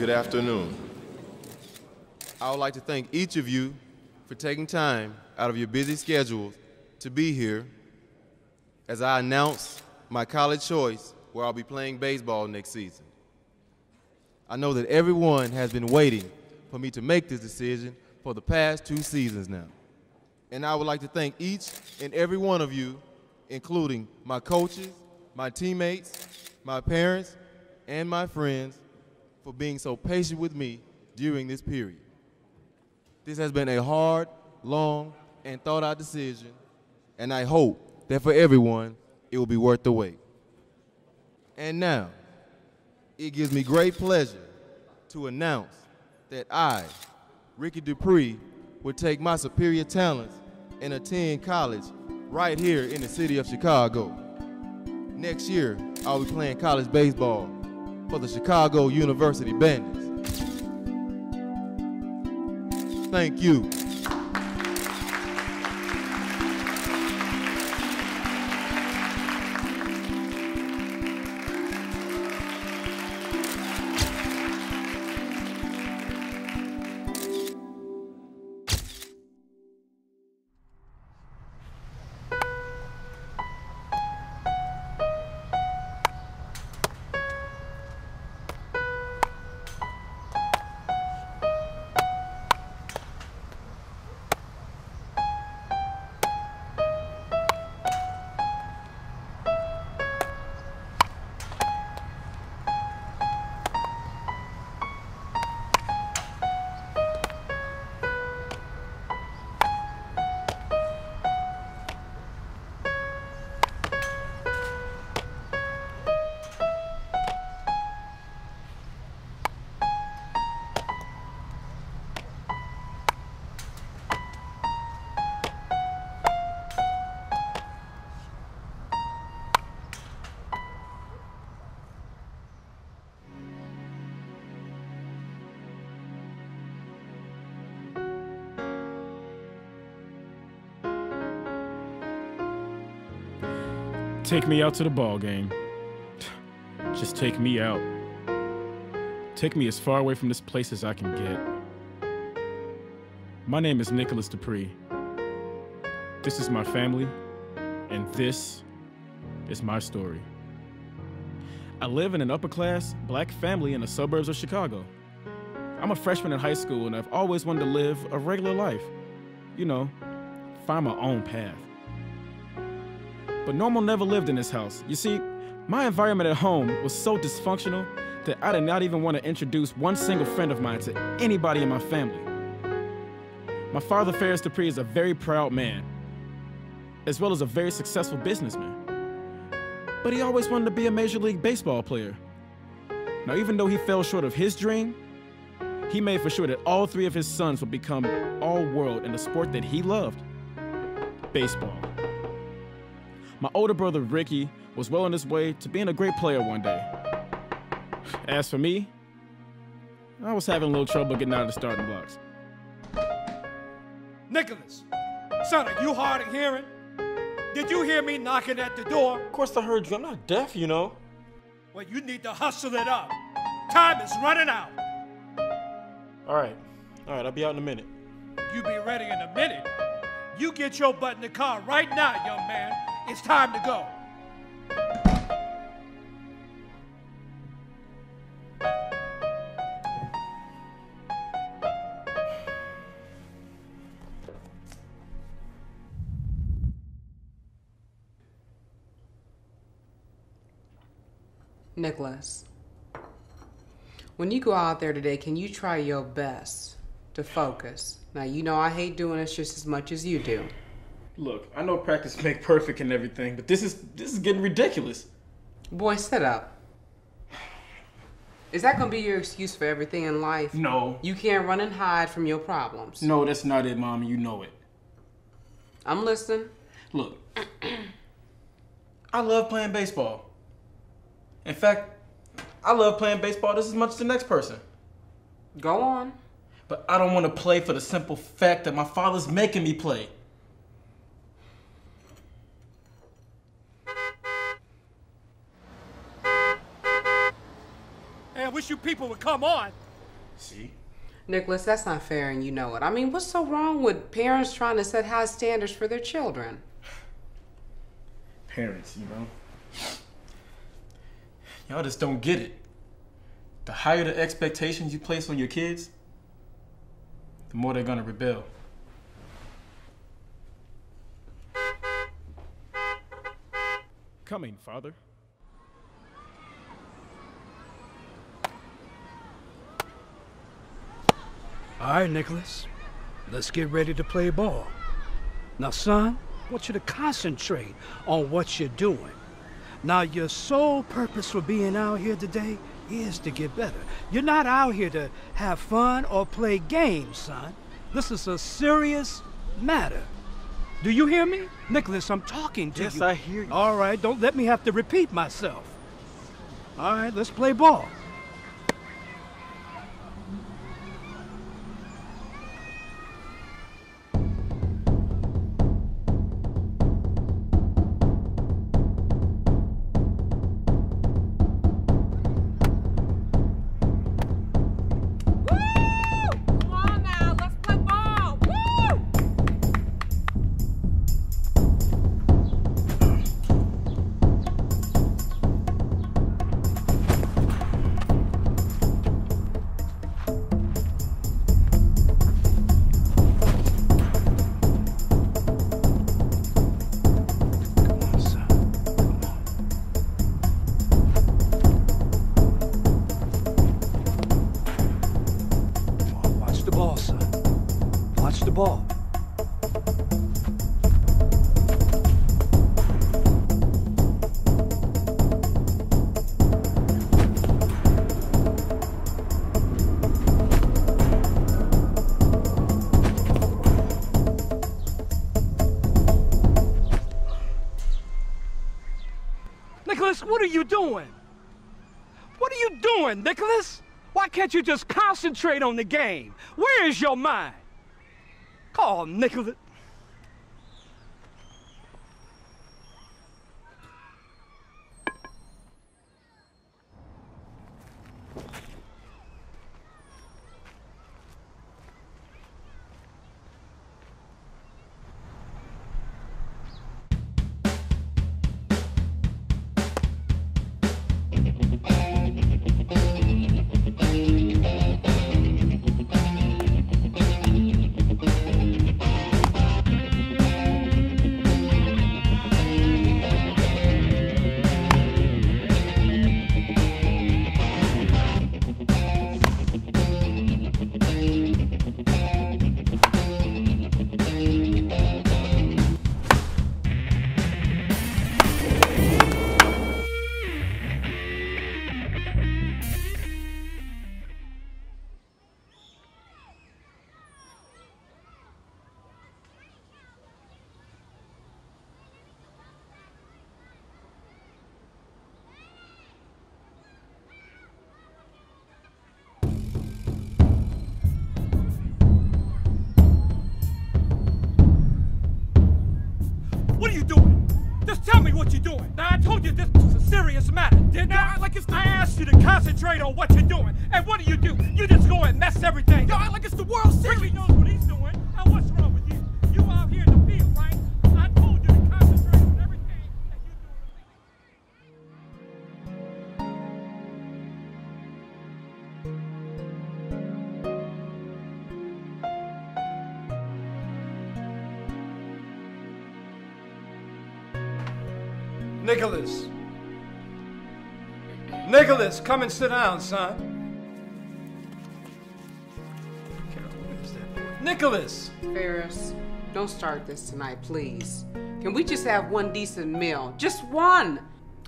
good afternoon. I would like to thank each of you for taking time out of your busy schedules to be here as I announce my college choice where I'll be playing baseball next season. I know that everyone has been waiting for me to make this decision for the past 2 seasons now. And I would like to thank each and every one of you, including my coaches, my teammates, my parents, and my friends, for being so patient with me during this period. This has been a hard, long, and thought-out decision, and I hope that for everyone, it will be worth the wait. And now, it gives me great pleasure to announce that I, Ricky Dupree, will take my superior talents and attend college right here in the city of Chicago. Next year, I'll be playing college baseball for the Chicago University Bandits. Thank you. Take me out to the ball game. Just take me out. Take me as far away from this place as I can get. My name is Nicholas Dupree. This is my family, and this is my story. I live in an upper-class black family in the suburbs of Chicago. I'm a freshman in high school, and I've always wanted to live a regular life. You know, find my own path. But normal never lived in this house. You see, my environment at home was so dysfunctional that I did not even want to introduce one single friend of mine to anybody in my family. My father, Farris Dupree, is a very proud man, as well as a very successful businessman. But he always wanted to be a Major League Baseball player. Now, even though he fell short of his dream, he made for sure that all 3 of his sons would become all-world in the sport that he loved, baseball. My older brother, Ricky, was well on his way to being a great player one day. As for me, I was having a little trouble getting out of the starting blocks. Nicholas, son, are you hard of hearing? Did you hear me knocking at the door? Of course I heard you. I'm not deaf, you know. Well, you need to hustle it up. Time is running out. All right, I'll be out in a minute. You be ready in a minute. You get your butt in the car right now, young man. It's time to go. Nicholas, when you go out there today, can you try your best to focus? Now, you know I hate doing this just as much as you do. Look, I know practice make perfect and everything, but this is getting ridiculous. Boy, sit up. Is that going to be your excuse for everything in life? No. You can't run and hide from your problems. No, that's not it, Mom. You know it. I'm listening. Look, I love playing baseball. In fact, I love playing baseball just as much as the next person. Go on. But I don't want to play for the simple fact that my father's making me play. Hey, I wish you people would come on. See? Nicholas, that's not fair and you know it. I mean, what's so wrong with parents trying to set high standards for their children? Parents, you know. Y'all just don't get it. The higher the expectations you place on your kids, the more they're gonna rebel. Coming, Father. All right, Nicholas. Let's get ready to play ball. Now, son, I want you to concentrate on what you're doing. Now, your sole purpose for being out here today is to get better. You're not out here to have fun or play games, son. This is a serious matter. Do you hear me? Nicholas, I'm talking to you. Yes, I hear you. All right, don't let me have to repeat myself. All right, let's play ball. Ball. Nicholas, what are you doing? What are you doing, Nicholas? Why can't you just concentrate on the game? Where is your mind? Oh, Nicholas. What are you doing? Just tell me what you're doing. Now, I told you this was a serious matter, didn't I? I asked you to concentrate on what you're doing. And what do? You just go and mess everything up. Like it's the World Series. He knows what he's doing. Now, what's wrong with you? You out here in the field, right? I told you to concentrate on everything, and you're Nicholas. Nicholas, come and sit down, son. Where's that boy? Nicholas! Farris, don't start this tonight, please. Can we just have one decent meal? Just one!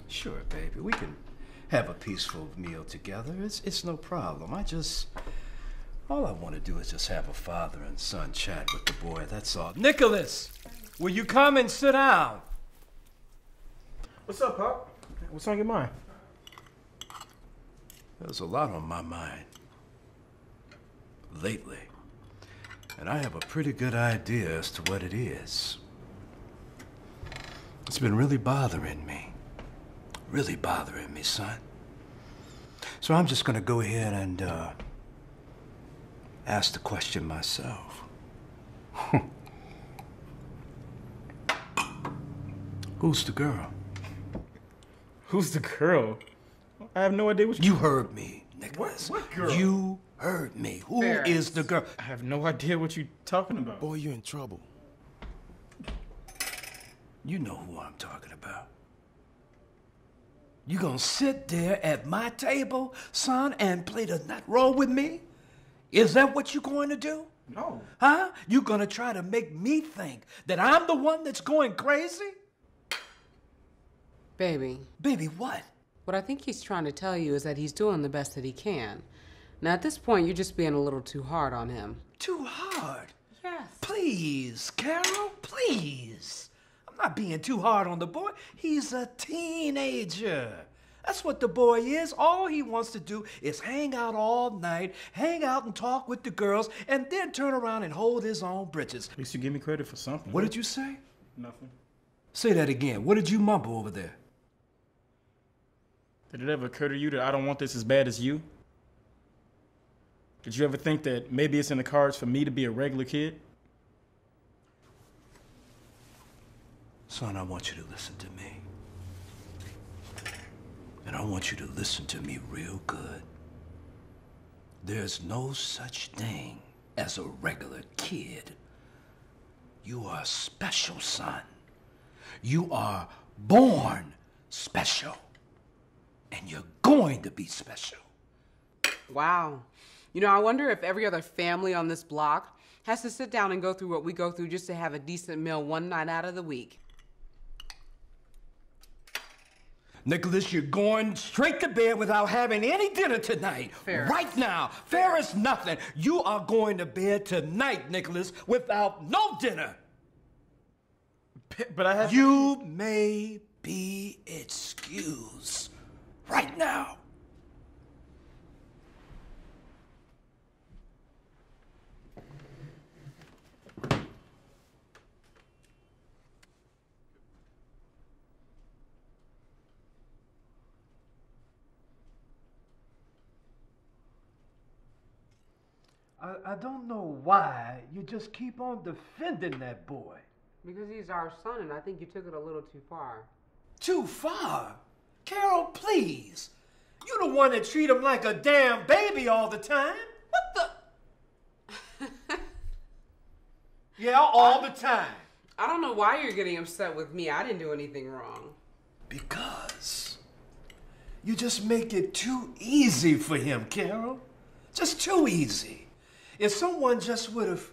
Sure, baby. We can have a peaceful meal together. It's no problem. All I want to do is just have a father and son chat with the boy. That's all. Nicholas, will you come and sit down? What's up, Pop? What's on your mind? There's a lot on my mind lately, and I have a pretty good idea as to what it is. It's been really bothering me. Really bothering me, son. So I'm just gonna go ahead and ask the question myself. Who's the girl? Who's the girl? I have no idea what You heard me, Nicholas. What girl? You heard me. Who Farris. is the girl? I have no idea what you're talking about. Boy, you're in trouble. You know who I'm talking about. You gonna sit there at my table, son, and play the nut roll with me? Is that what you going to do? No. Huh? You gonna try to make me think that I'm the one that's going crazy? Baby, Baby, what? what I think he's trying to tell you is that he's doing the best that he can. Now, at this point, you're just being a little too hard on him. Too hard. Yes. Please, Carol, please. I'm not being too hard on the boy. He's a teenager. That's what the boy is. All he wants to do is hang out all night, hang out and talk with the girls, and then turn around and hold his own britches. At least you give me credit for something. What did you say? Nothing. Say that again. What did you mumble over there? Did it ever occur to you that I don't want this as bad as you? Did you ever think that maybe it's in the cards for me to be a regular kid? Son, I want you to listen to me. And I want you to listen to me real good. There's no such thing as a regular kid. You are special, son. You are born special. And you're going to be special. Wow. You know, I wonder if every other family on this block has to sit down and go through what we go through just to have a decent meal one night out of the week. Nicholas, you're going straight to bed without having any dinner tonight. Farris. Right now. Farris, nothing. You are going to bed tonight, Nicholas, without no dinner. But I have... You may be excused right now. I don't know why you just keep on defending that boy. Because he's our son, and I think you took it a little too far. Too far? Carol, please. You the one that treat him like a damn baby all the time. What the? Yeah, all the time. I don't know why you're getting upset with me. I didn't do anything wrong. Because you just make it too easy for him, Carol. Just too easy. If someone just would have,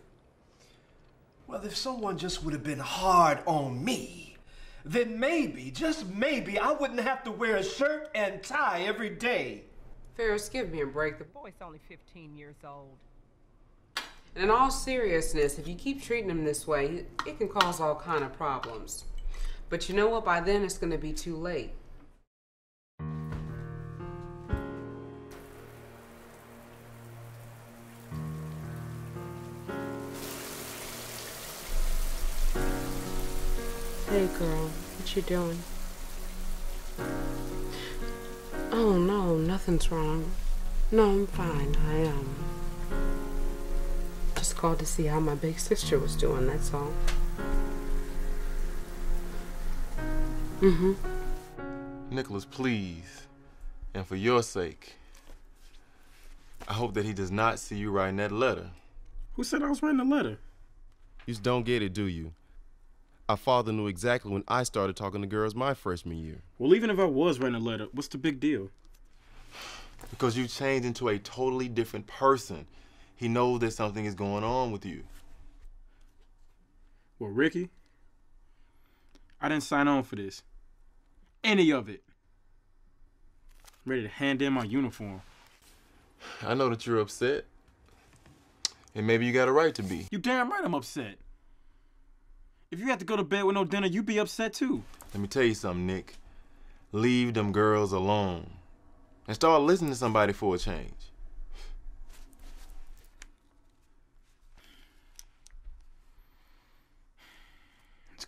well, if someone just would have been hard on me, then maybe, just maybe, I wouldn't have to wear a shirt and tie every day. Farris, give me a break. The Boy's only 15 years old. And in all seriousness, if you keep treating him this way, it can cause all kind of problems. But you know what? By then, it's going to be too late. Hey, girl, what you doing? Oh, no, nothing's wrong. No, I'm fine. I just called to see how my big sister was doing, that's all. Nicholas, please, and for your sake, I hope that he does not see you writing that letter. Who said I was writing a letter? You just don't get it, do you? Our father knew exactly when I started talking to girls my freshman year. Well, even if I was writing a letter, what's the big deal? Because you changed into a totally different person. He knows that something is going on with you. Well, Ricky, I didn't sign on for this. Any of it. I'm ready to hand in my uniform. I know that you're upset. And maybe you got a right to be. You damn right I'm upset. If you had to go to bed with no dinner, you'd be upset too. Let me tell you something, Nick. Leave them girls alone. And start listening to somebody for a change.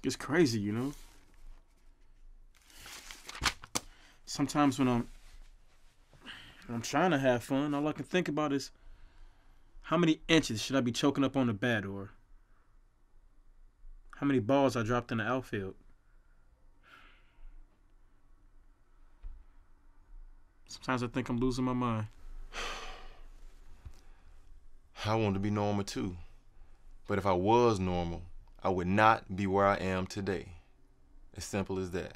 It's crazy, you know? Sometimes when I'm trying to have fun, all I can think about is How many inches should I be choking up on the bat, or how many balls I dropped in the outfield? Sometimes I think I'm losing my mind. I want to be normal too. But if I was normal, I would not be where I am today. As simple as that.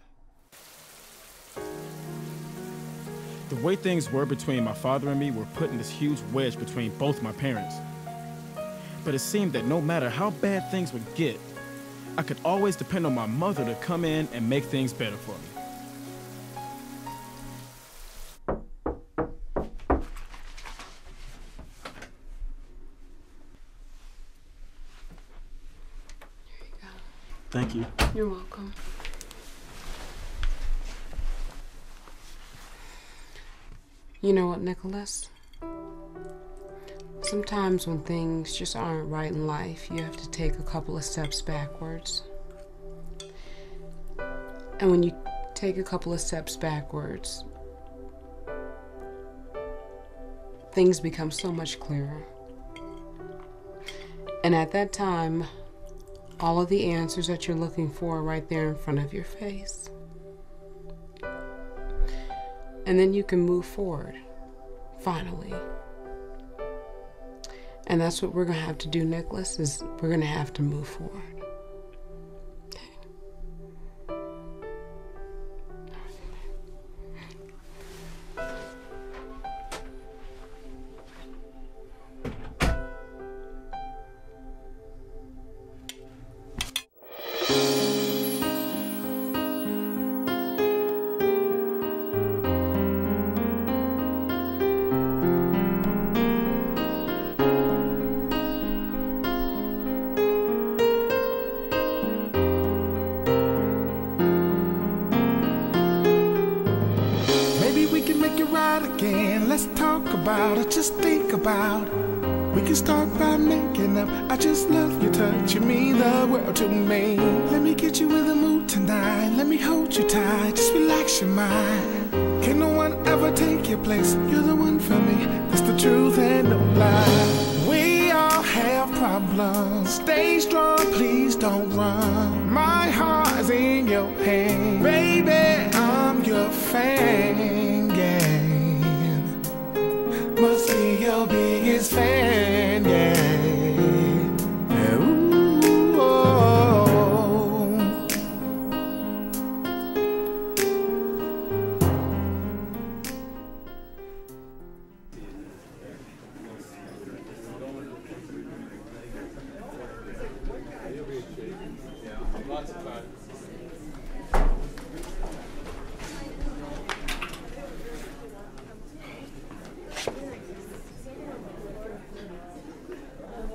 The way things were between my father and me were putting this huge wedge between both my parents. But it seemed that no matter how bad things would get, I could always depend on my mother to come in and make things better for me. Thank you. You're welcome. You know what, Nicholas? Sometimes when things just aren't right in life, you have to take a couple of steps backwards. And when you take a couple of steps backwards, things become so much clearer. And at that time, all of the answers that you're looking for are right there in front of your face. And then you can move forward, finally. And that's what we're going to have to do, Nicholas, is we're going to have to move forward. Let's talk about it, just think about it. We can start by making up. I just love you touching me, the world to me. Let me get you in the mood tonight. Let me hold you tight, just relax your mind. Can no one ever take your place? You're the one for me, that's the truth and no lie. We all have problems. Stay strong, please don't run. My heart's in your hand. Baby, I'm your fan, yeah. Must be your biggest fan, yeah. Ooh, oh.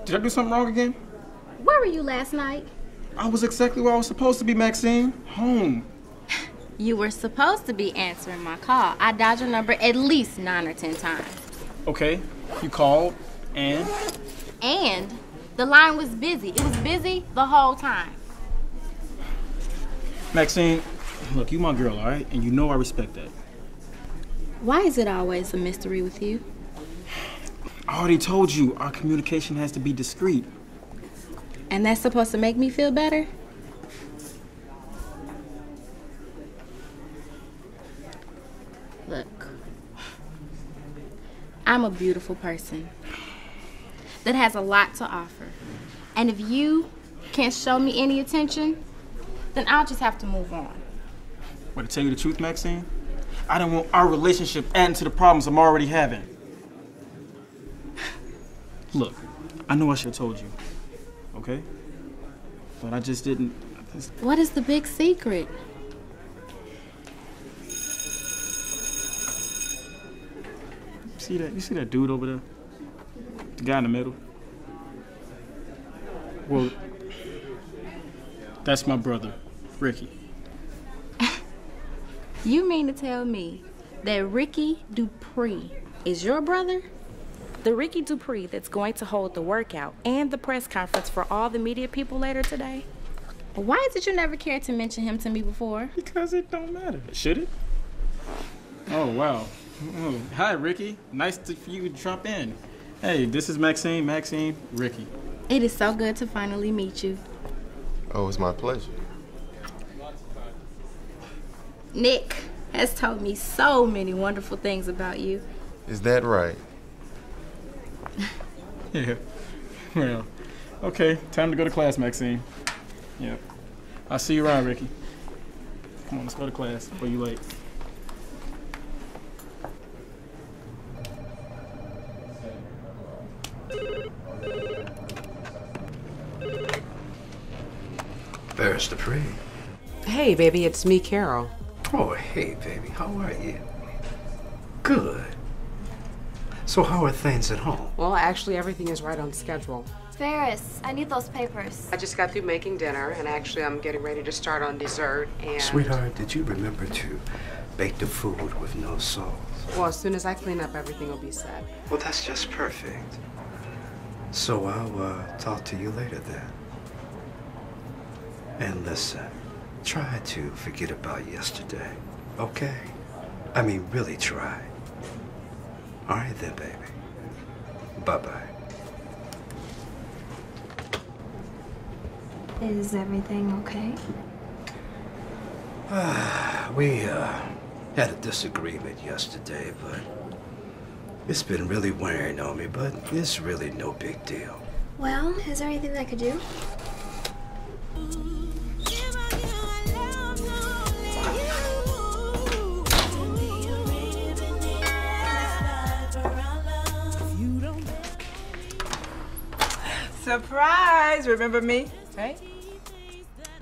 Did I do something wrong again? Where were you last night? I was exactly where I was supposed to be, Maxine. Home. You were supposed to be answering my call. I dialed your number at least 9 or 10 times. Okay, you called, and? And the line was busy. It was busy the whole time. Maxine, look, you my girl, all right? And you know I respect that. Why is it always a mystery with you? I already told you, our communication has to be discreet. And that's supposed to make me feel better? Look, I'm a beautiful person that has a lot to offer. And if you can't show me any attention, then I'll just have to move on. But to tell you the truth, Maxine, I don't want our relationship adding to the problems I'm already having. Look, I know I should have told you, okay? But I just didn't. What is the big secret? See that? You see that dude over there? The guy in the middle? Well, that's my brother, Ricky. You mean to tell me that Ricky Dupree is your brother? The Ricky Dupree that's going to hold the workout and the press conference for all the media people later today? Why did you never care to mention him to me before? Because it don't matter. Should it? Oh, wow. Oh, hi, Ricky. Nice for you to drop in. Hey, this is Maxine, Ricky. It is so good to finally meet you. Oh, it's my pleasure. Nick has told me so many wonderful things about you. Is that right? Yeah. Well, okay, time to go to class, Maxine. Yep. I'll see you around, Ricky. Come on, let's go to class before you late. Farris, Dupree. Hey, baby, it's me, Carol. Oh, hey, baby. How are you? Good. So how are things at home? Well, actually, everything is right on schedule. Farris, I need those papers. I just got through making dinner, and actually, I'm getting ready to start on dessert, and... Sweetheart, did you remember to bake the food with no salt? Well, as soon as I clean up, everything will be set. Well, that's just perfect. So I'll talk to you later then. And listen, try to forget about yesterday, okay? I mean, really try. All right then, baby. Bye-bye. Is everything okay? We had a disagreement yesterday, but it's been really wearing on me, but it's really no big deal. Well, is there anything that I could do? Surprise! Remember me? Hey?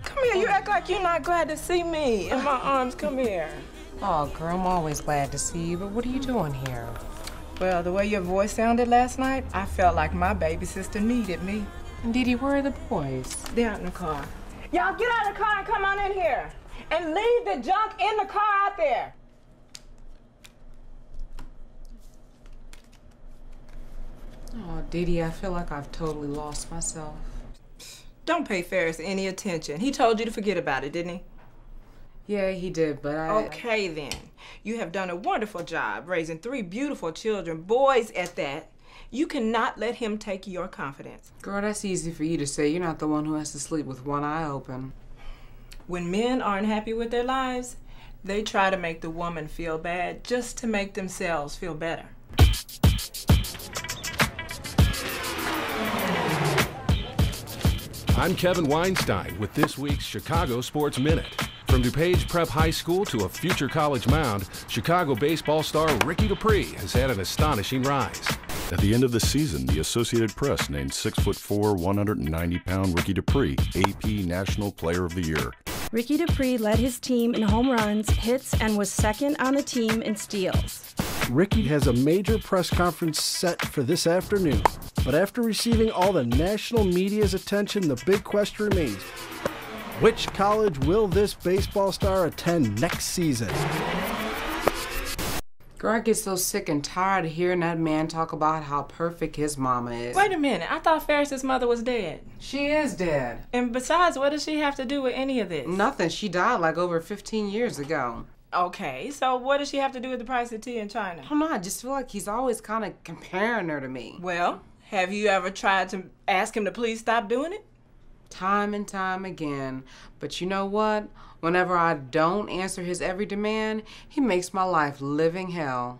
Come here, you act like you're not glad to see me. In my arms, come here. Oh, girl, I'm always glad to see you, but what are you doing here? Well, the way your voice sounded last night, I felt like my baby sister needed me. And Dee Dee, where are the boys? They're out in the car. Y'all get out of the car and come on in here. And leave the junk in the car out there. Oh, Dee Dee, I feel like I've totally lost myself. Don't pay Farris any attention. He told you to forget about it, didn't he? Yeah, he did, but Okay, then. You have done a wonderful job raising 3 beautiful children, boys at that. You cannot let him take your confidence. Girl, that's easy for you to say. You're not the one who has to sleep with one eye open. When men aren't happy with their lives, they try to make the woman feel bad just to make themselves feel better. I'm Kevin Weinstein with this week's Chicago Sports Minute. From DuPage Prep High School to a future college mound, Chicago baseball star Ricky Dupree has had an astonishing rise. At the end of the season, the Associated Press named 6'4", 190-pound Ricky Dupree AP National Player of the Year. Ricky Dupree led his team in home runs, hits, and was second on the team in steals. Ricky has a major press conference set for this afternoon, but after receiving all the national media's attention, the big question remains: which college will this baseball star attend next season? Girl, I get so sick and tired of hearing that man talk about how perfect his mama is. Wait a minute. I thought Farris's mother was dead. She is dead. And besides, what does she have to do with any of this? Nothing. She died like over 15 years ago. Okay, so what does she have to do with the price of tea in China? I don't know. I just feel like he's always kind of comparing her to me. Well, have you ever tried to ask him to please stop doing it? Time and time again. But you know what? Whenever I don't answer his every demand, he makes my life living hell.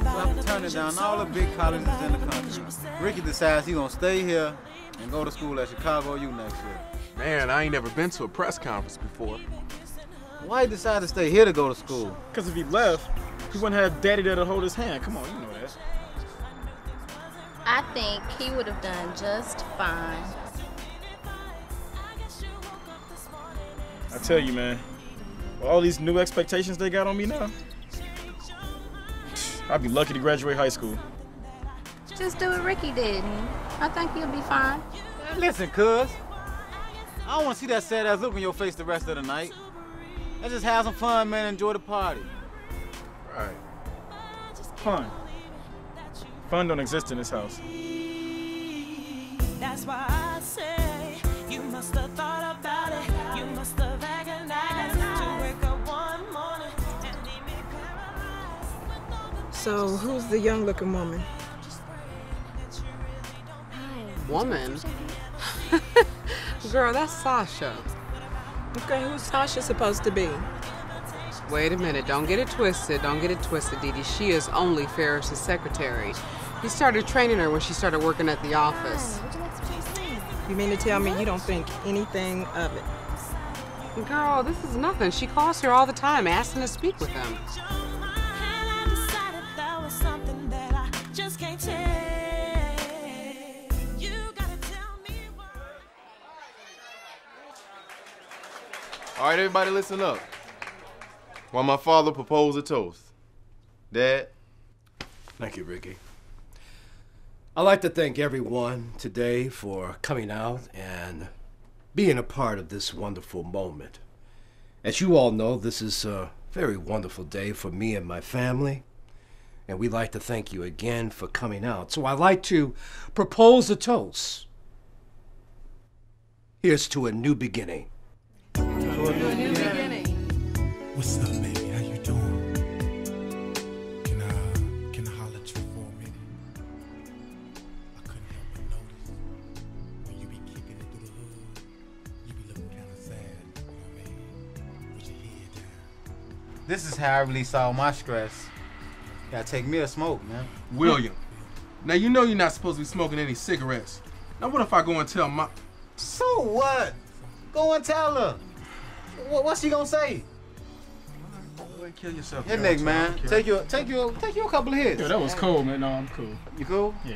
I'm turning down all the big colleges in the country. Ricky decides he's gonna stay here and go to school at Chicago U next year. Man, I ain't never been to a press conference before. Why he decide to stay here to go to school? Because if he left, he wouldn't have daddy there to hold his hand. Come on, you know that. I think he would have done just fine. I tell you, man, with all these new expectations they got on me now, I'd be lucky to graduate high school. Just do what Ricky did, and I think he'll be fine. Listen, cuz, I don't want to see that sad-ass look on your face the rest of the night. Let's just have some fun, man, and enjoy the party. Right. Fun. Fun don't exist in this house. That's why I say you must have thought about it. You must have agonized. So, who's the young-looking woman? Woman? Girl, that's Sasha. Okay, who's Sasha supposed to be? Wait a minute, don't get it twisted. Don't get it twisted, Dee Dee. She is only Farris' secretary. He started training her when she started working at the office. You mean to tell me you don't think anything of it? Girl, this is nothing. She calls her all the time, asking to speak with him. All right, everybody listen up. While my father proposed a toast. Dad? Thank you, Ricky. I'd like to thank everyone today for coming out and being a part of this wonderful moment. As you all know, this is a very wonderful day for me and my family, and we'd like to thank you again for coming out. So I'd like to propose a toast. Here's to a new beginning. What's up, baby? How you doing? Can I holler at you for a minute? I couldn't help but notice when you be kicking it through the hood, you be looking kind of sad, you know what I mean? With your head down. This is how I release all my stress. Gotta take me a smoke, man. William, now you know you're not supposed to be smoking any cigarettes. Now what if I go and tell my... So what? Go and tell her. What's she gonna say? Go and kill yourself. Hey, Nick, man. Take you a couple of hits. Yeah, that was cool, man. No, I'm cool. You cool? Yeah.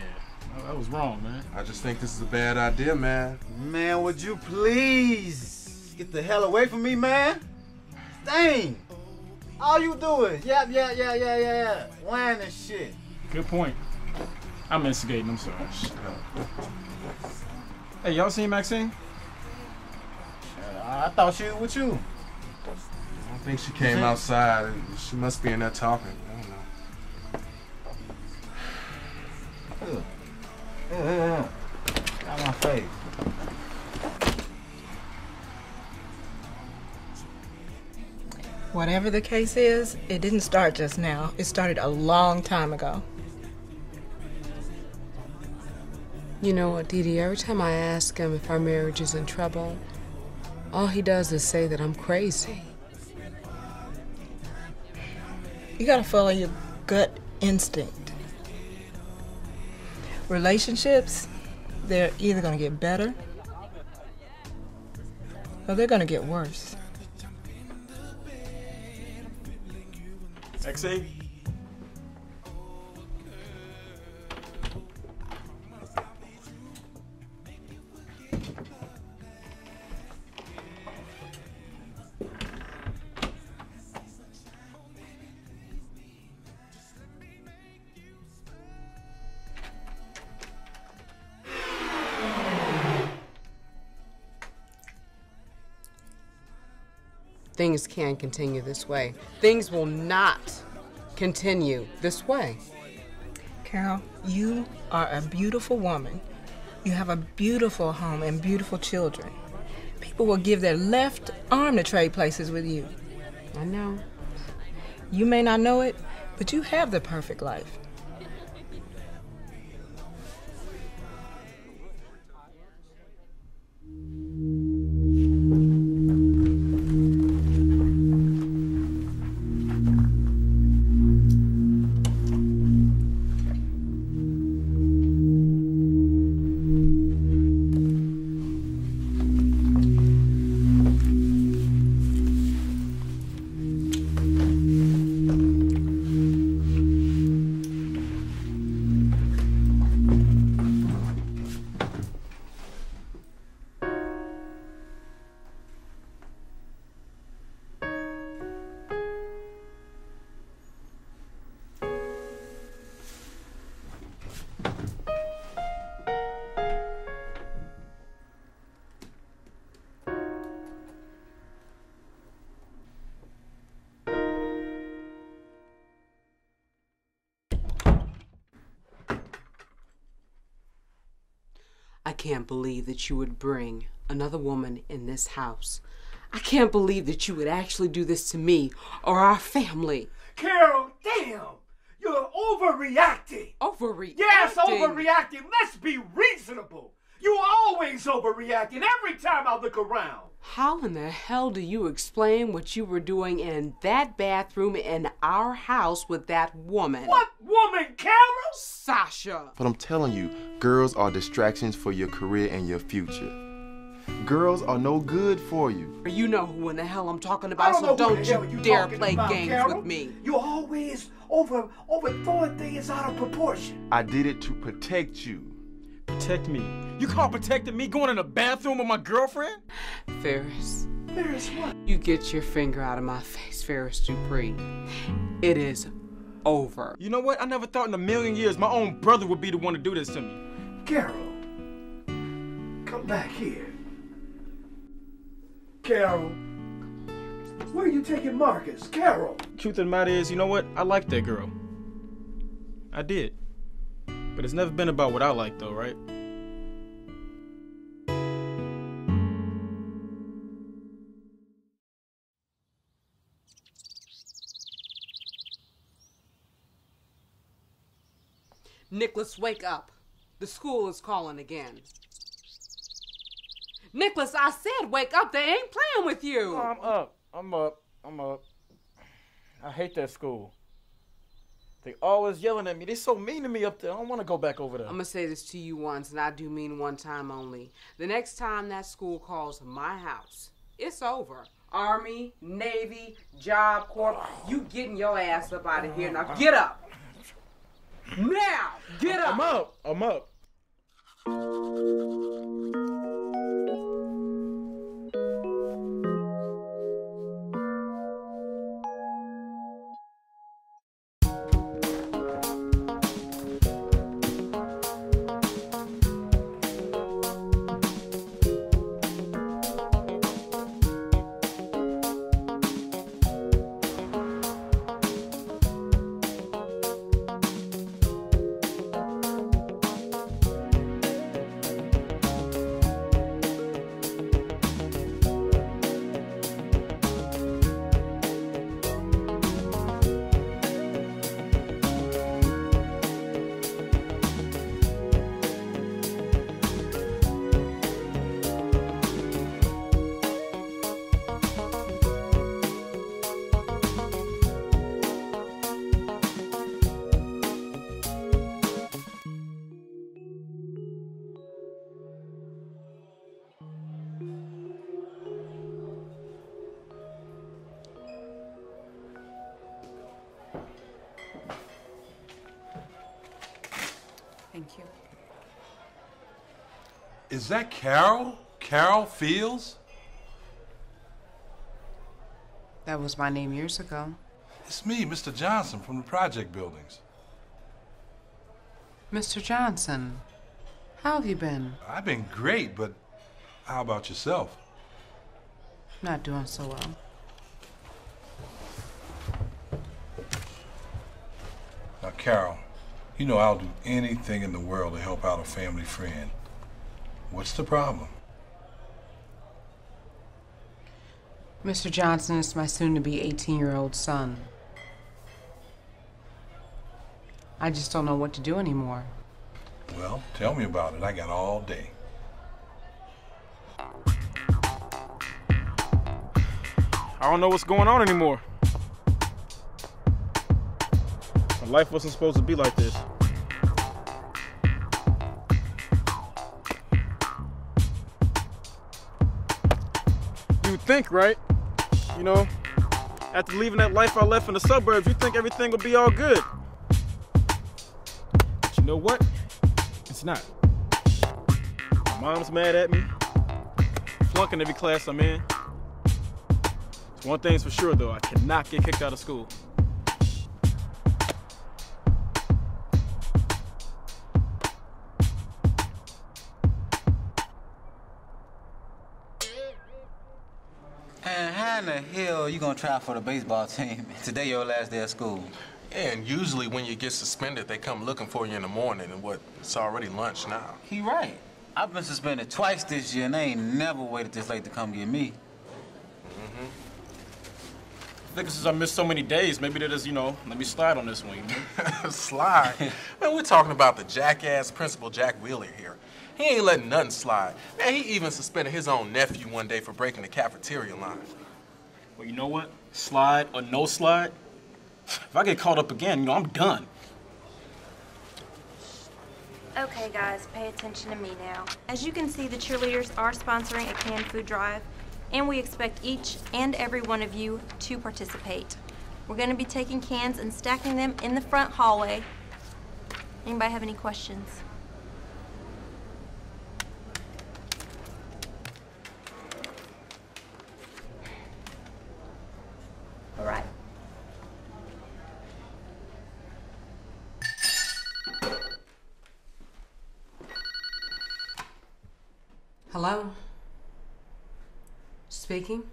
No, that was wrong, man. I just think this is a bad idea, man. Man, would you please get the hell away from me, man? Dang. All you do is yeah. Whine and shit. Good point. I'm instigating. I'm sorry. Hey, y'all seen Maxine? I thought she was with you. I don't think she came outside. She must be in there talking. I don't know. Yeah. Got my face. Whatever the case is, it didn't start just now. It started a long time ago. You know what, Dee Dee? Every time I ask him if our marriage is in trouble, all he does is say that I'm crazy. You gotta follow your gut instinct. Relationships, they're either gonna get better or they're gonna get worse. Maxine? Things can't continue this way. Things will not continue this way. Carol, you are a beautiful woman. You have a beautiful home and beautiful children. People will give their left arm to trade places with you. I know. You may not know it, but you have the perfect life. I can't believe that you would bring another woman in this house. I can't believe that you would actually do this to me or our family. Carol, damn! You're overreacting. Overreacting? Yes, overreacting. Let's be reasonable. You always overreacting every time I look around. How in the hell do you explain what you were doing in that bathroom in our house with that woman? What woman, Carol? Sasha. But I'm telling you, girls are distractions for your career and your future. Girls are no good for you. You know who in the hell I'm talking about, so don't you dare play games with me. You're always over throwing things out of proportion. I did it to protect you. Protect me? You call protecting me going in the bathroom with my girlfriend? Farris. Farris what? You get your finger out of my face, Farris Dupree. It is over. You know what? I never thought in a million years my own brother would be the one to do this to me. Carol, come back here. Carol, where are you taking Marcus? Carol. Truth of the matter is, you know what? I like that girl. I did. But it's never been about what I like, though, right? Nicholas, wake up. The school is calling again. Nicholas, I said wake up. They ain't playing with you. Oh, I'm up. I hate that school. They always yelling at me. They so mean to me up there. I don't want to go back over there. I'm going to say this to you once, and I do mean one time only. The next time that school calls my house, it's over. Army, Navy, Job Corps, you getting your ass up out of here. Now get up. Now, get up. I'm up. Thank you. Is that Carol? Carol Fields? That was my name years ago. It's me, Mr. Johnson, from the project buildings. Mr. Johnson, how have you been? I've been great, but how about yourself? Not doing so well. Now, Carol, you know I'll do anything in the world to help out a family friend. What's the problem? Mr. Johnson is my soon-to-be 18-year-old son. I just don't know what to do anymore. Well, tell me about it. I got all day. I don't know what's going on anymore. My life wasn't supposed to be like this. You'd think, right? You know, after leaving that life I left in the suburbs, you think everything will be all good. But you know what? It's not. My mom's mad at me, flunking every class I'm in. One thing's for sure, though, I cannot get kicked out of school. And how in the hell are you gonna try for the baseball team? Today your last day of school. Yeah, and usually when you get suspended, they come looking for you in the morning, and it's already lunch now. He right. I've been suspended twice this year, and they ain't never waited this late to come get me. think since I missed so many days, maybe they just, let me slide on this one. Slide? Man, we're talking about the jackass Principal Jack Wheeler here. He ain't letting nothing slide. Man, he even suspended his own nephew one day for breaking the cafeteria line. Well, you know what? Slide or no slide, if I get caught up again, I'm done. Okay, guys, pay attention to me now. As you can see, the cheerleaders are sponsoring a canned food drive, and we expect each and every one of you to participate. We're going to be taking cans and stacking them in the front hallway. Anybody have any questions? All right. Hello? Speaking?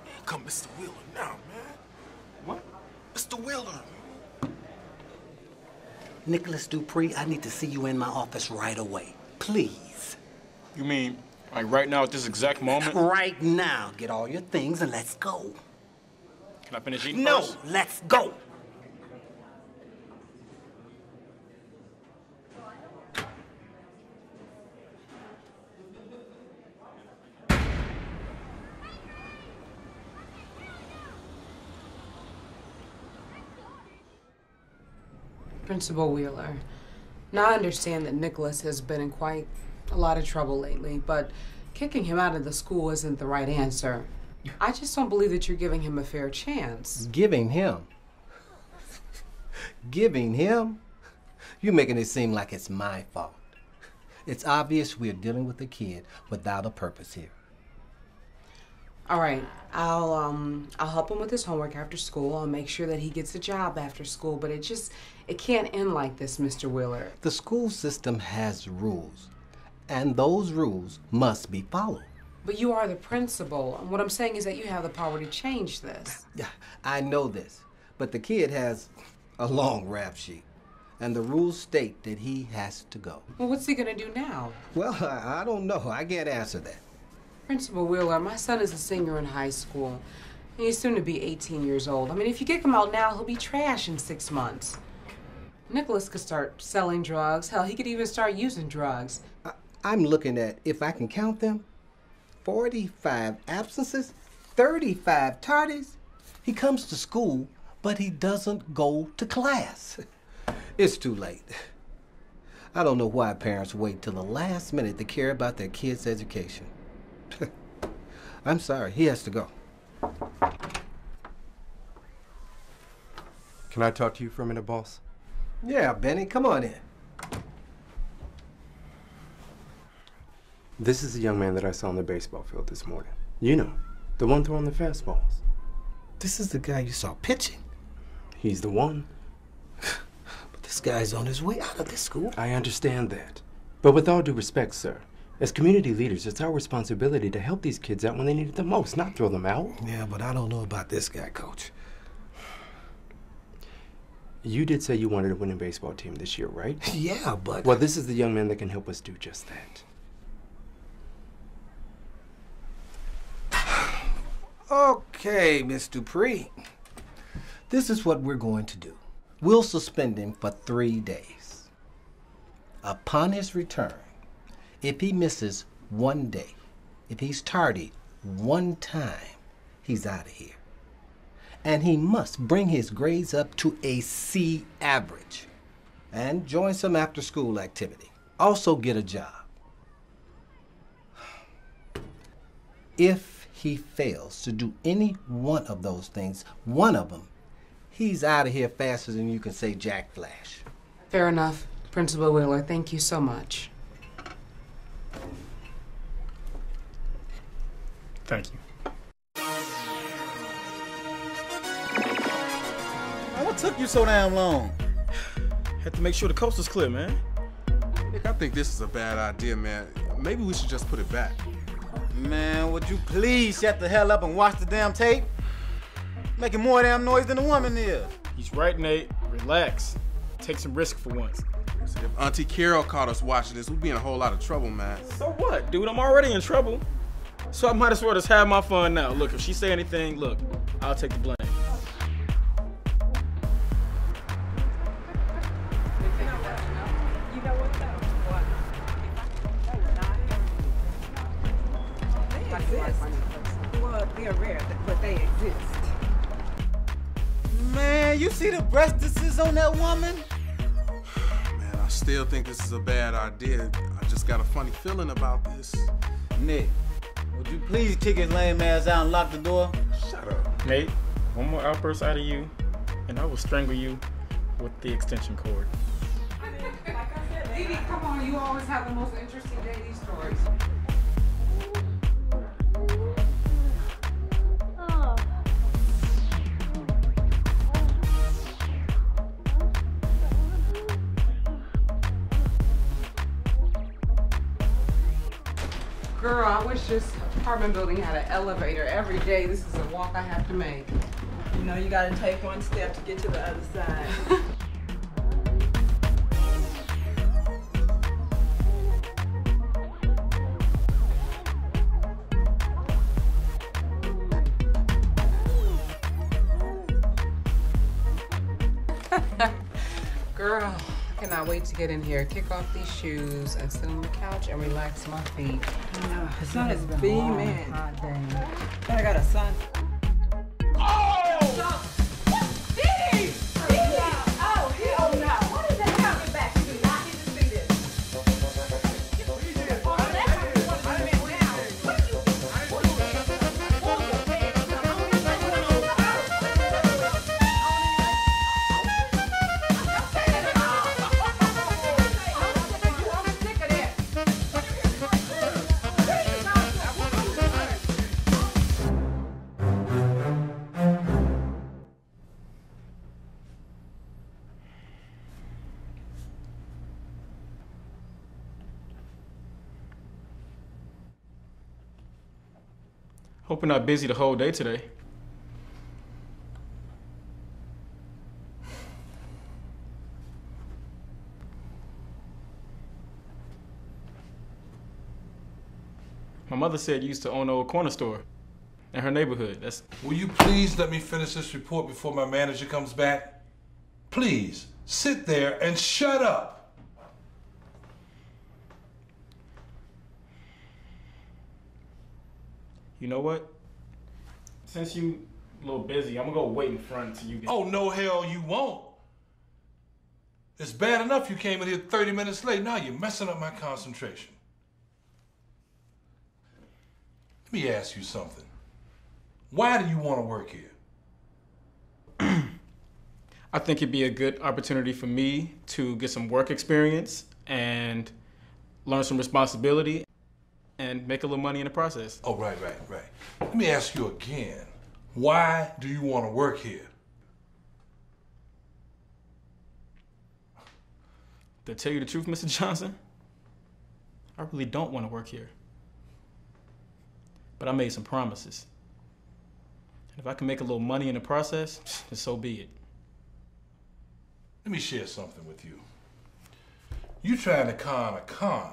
Here come Mr. Wheeler now, man. What? Mr. Wheeler. Nicholas Dupree, I need to see you in my office right away. Please. You mean, like right now at this exact moment? Right now. Get all your things and let's go. Can I finish eating No, first? let's go. Principal Wheeler, now I understand that Nicholas has been in quite a lot of trouble lately, but kicking him out of the school isn't the right answer. I just don't believe that you're giving him a fair chance. Giving him? Giving him? You're making it seem like it's my fault. It's obvious we're dealing with a kid without a purpose here. All right, I'll help him with his homework after school. I'll make sure that he gets a job after school, but it can't end like this, Mr. Wheeler. The school system has rules, and those rules must be followed. But you are the principal, and what I'm saying is that you have the power to change this. Yeah, I know this, but the kid has a long rap sheet, and the rules state that he has to go. Well, what's he gonna do now? Well, I don't know. I can't answer that. Principal Wheeler, my son is a senior in high school, and he's soon to be 18 years old. I mean, if you kick him out now, he'll be trash in 6 months. Nicholas could start selling drugs. Hell, he could even start using drugs. I'm looking at, if I can count them, 45 absences, 35 tardies. He comes to school, but he doesn't go to class. It's too late. I don't know why parents wait till the last minute to care about their kids' education. I'm sorry, he has to go. Can I talk to you for a minute, boss? Yeah, Benny, come on in. This is the young man that I saw on the baseball field this morning. You know, the one throwing the fastballs. This is the guy you saw pitching? He's the one. But this guy's on his way out of this school. I understand that. But with all due respect, sir, as community leaders, it's our responsibility to help these kids out when they need it the most, not throw them out. Yeah, but I don't know about this guy, Coach. You did say you wanted a winning baseball team this year, right? Yeah, but... Well, this is the young man that can help us do just that. Okay, Miss Dupree. This is what we're going to do. We'll suspend him for 3 days. Upon his return, if he misses 1 day, if he's tardy 1 time, he's out of here. And he must bring his grades up to a C average and join some after-school activity. Also get a job. If he fails to do any one of those things, one of them, he's out of here faster than you can say Jack Flash. Fair enough, Principal Wheeler. Thank you so much. Thank you. What took you so damn long? Had to make sure the coast was clear, man. Nick, I think this is a bad idea, man. Maybe we should just put it back. Man, would you please shut the hell up and watch the damn tape? Making more damn noise than the woman is. He's right, Nate. Relax. Take some risk for once. If Auntie Carol caught us watching this, we'd be in a whole lot of trouble, man. So what, dude? I'm already in trouble. So I might as well just have my fun now. Look, if she say anything, look, I'll take the blame. Man, you see the breastises on that woman? Man, I still think this is a bad idea. I just got a funny feeling about this. Nick, would you please kick his lame ass out and lock the door? Shut up. Nate, one more outburst out of you, and I will strangle you with the extension cord. Didi, come on, you always have the most interesting dating stories. Girl, I wish this apartment building had an elevator every day. This is a walk I have to make. You know you gotta take one step to get to the other side. Girl, I cannot wait to get in here, kick off these shoes, and sit on the couch and relax my feet. The sun is beaming. Hot day. I got a sun. Hope you're not busy the whole day today. My mother said you used to own an old corner store in her neighborhood. Will you please let me finish this report before my manager comes back? Please, sit there and shut up. You know what? Since you a little busy, I'm gonna go wait in front until you get... Oh, no hell you won't. It's bad enough you came in here 30 minutes late. Now you're messing up my concentration. Let me ask you something. Why do you want to work here? I think it'd be a good opportunity for me to get some work experience and learn some responsibility and make a little money in the process. Oh, right. Let me ask you again. Why do you want to work here? To tell you the truth, Mr. Johnson, I really don't want to work here. But I made some promises. And if I can make a little money in the process, then so be it. Let me share something with you. You trying to con a con.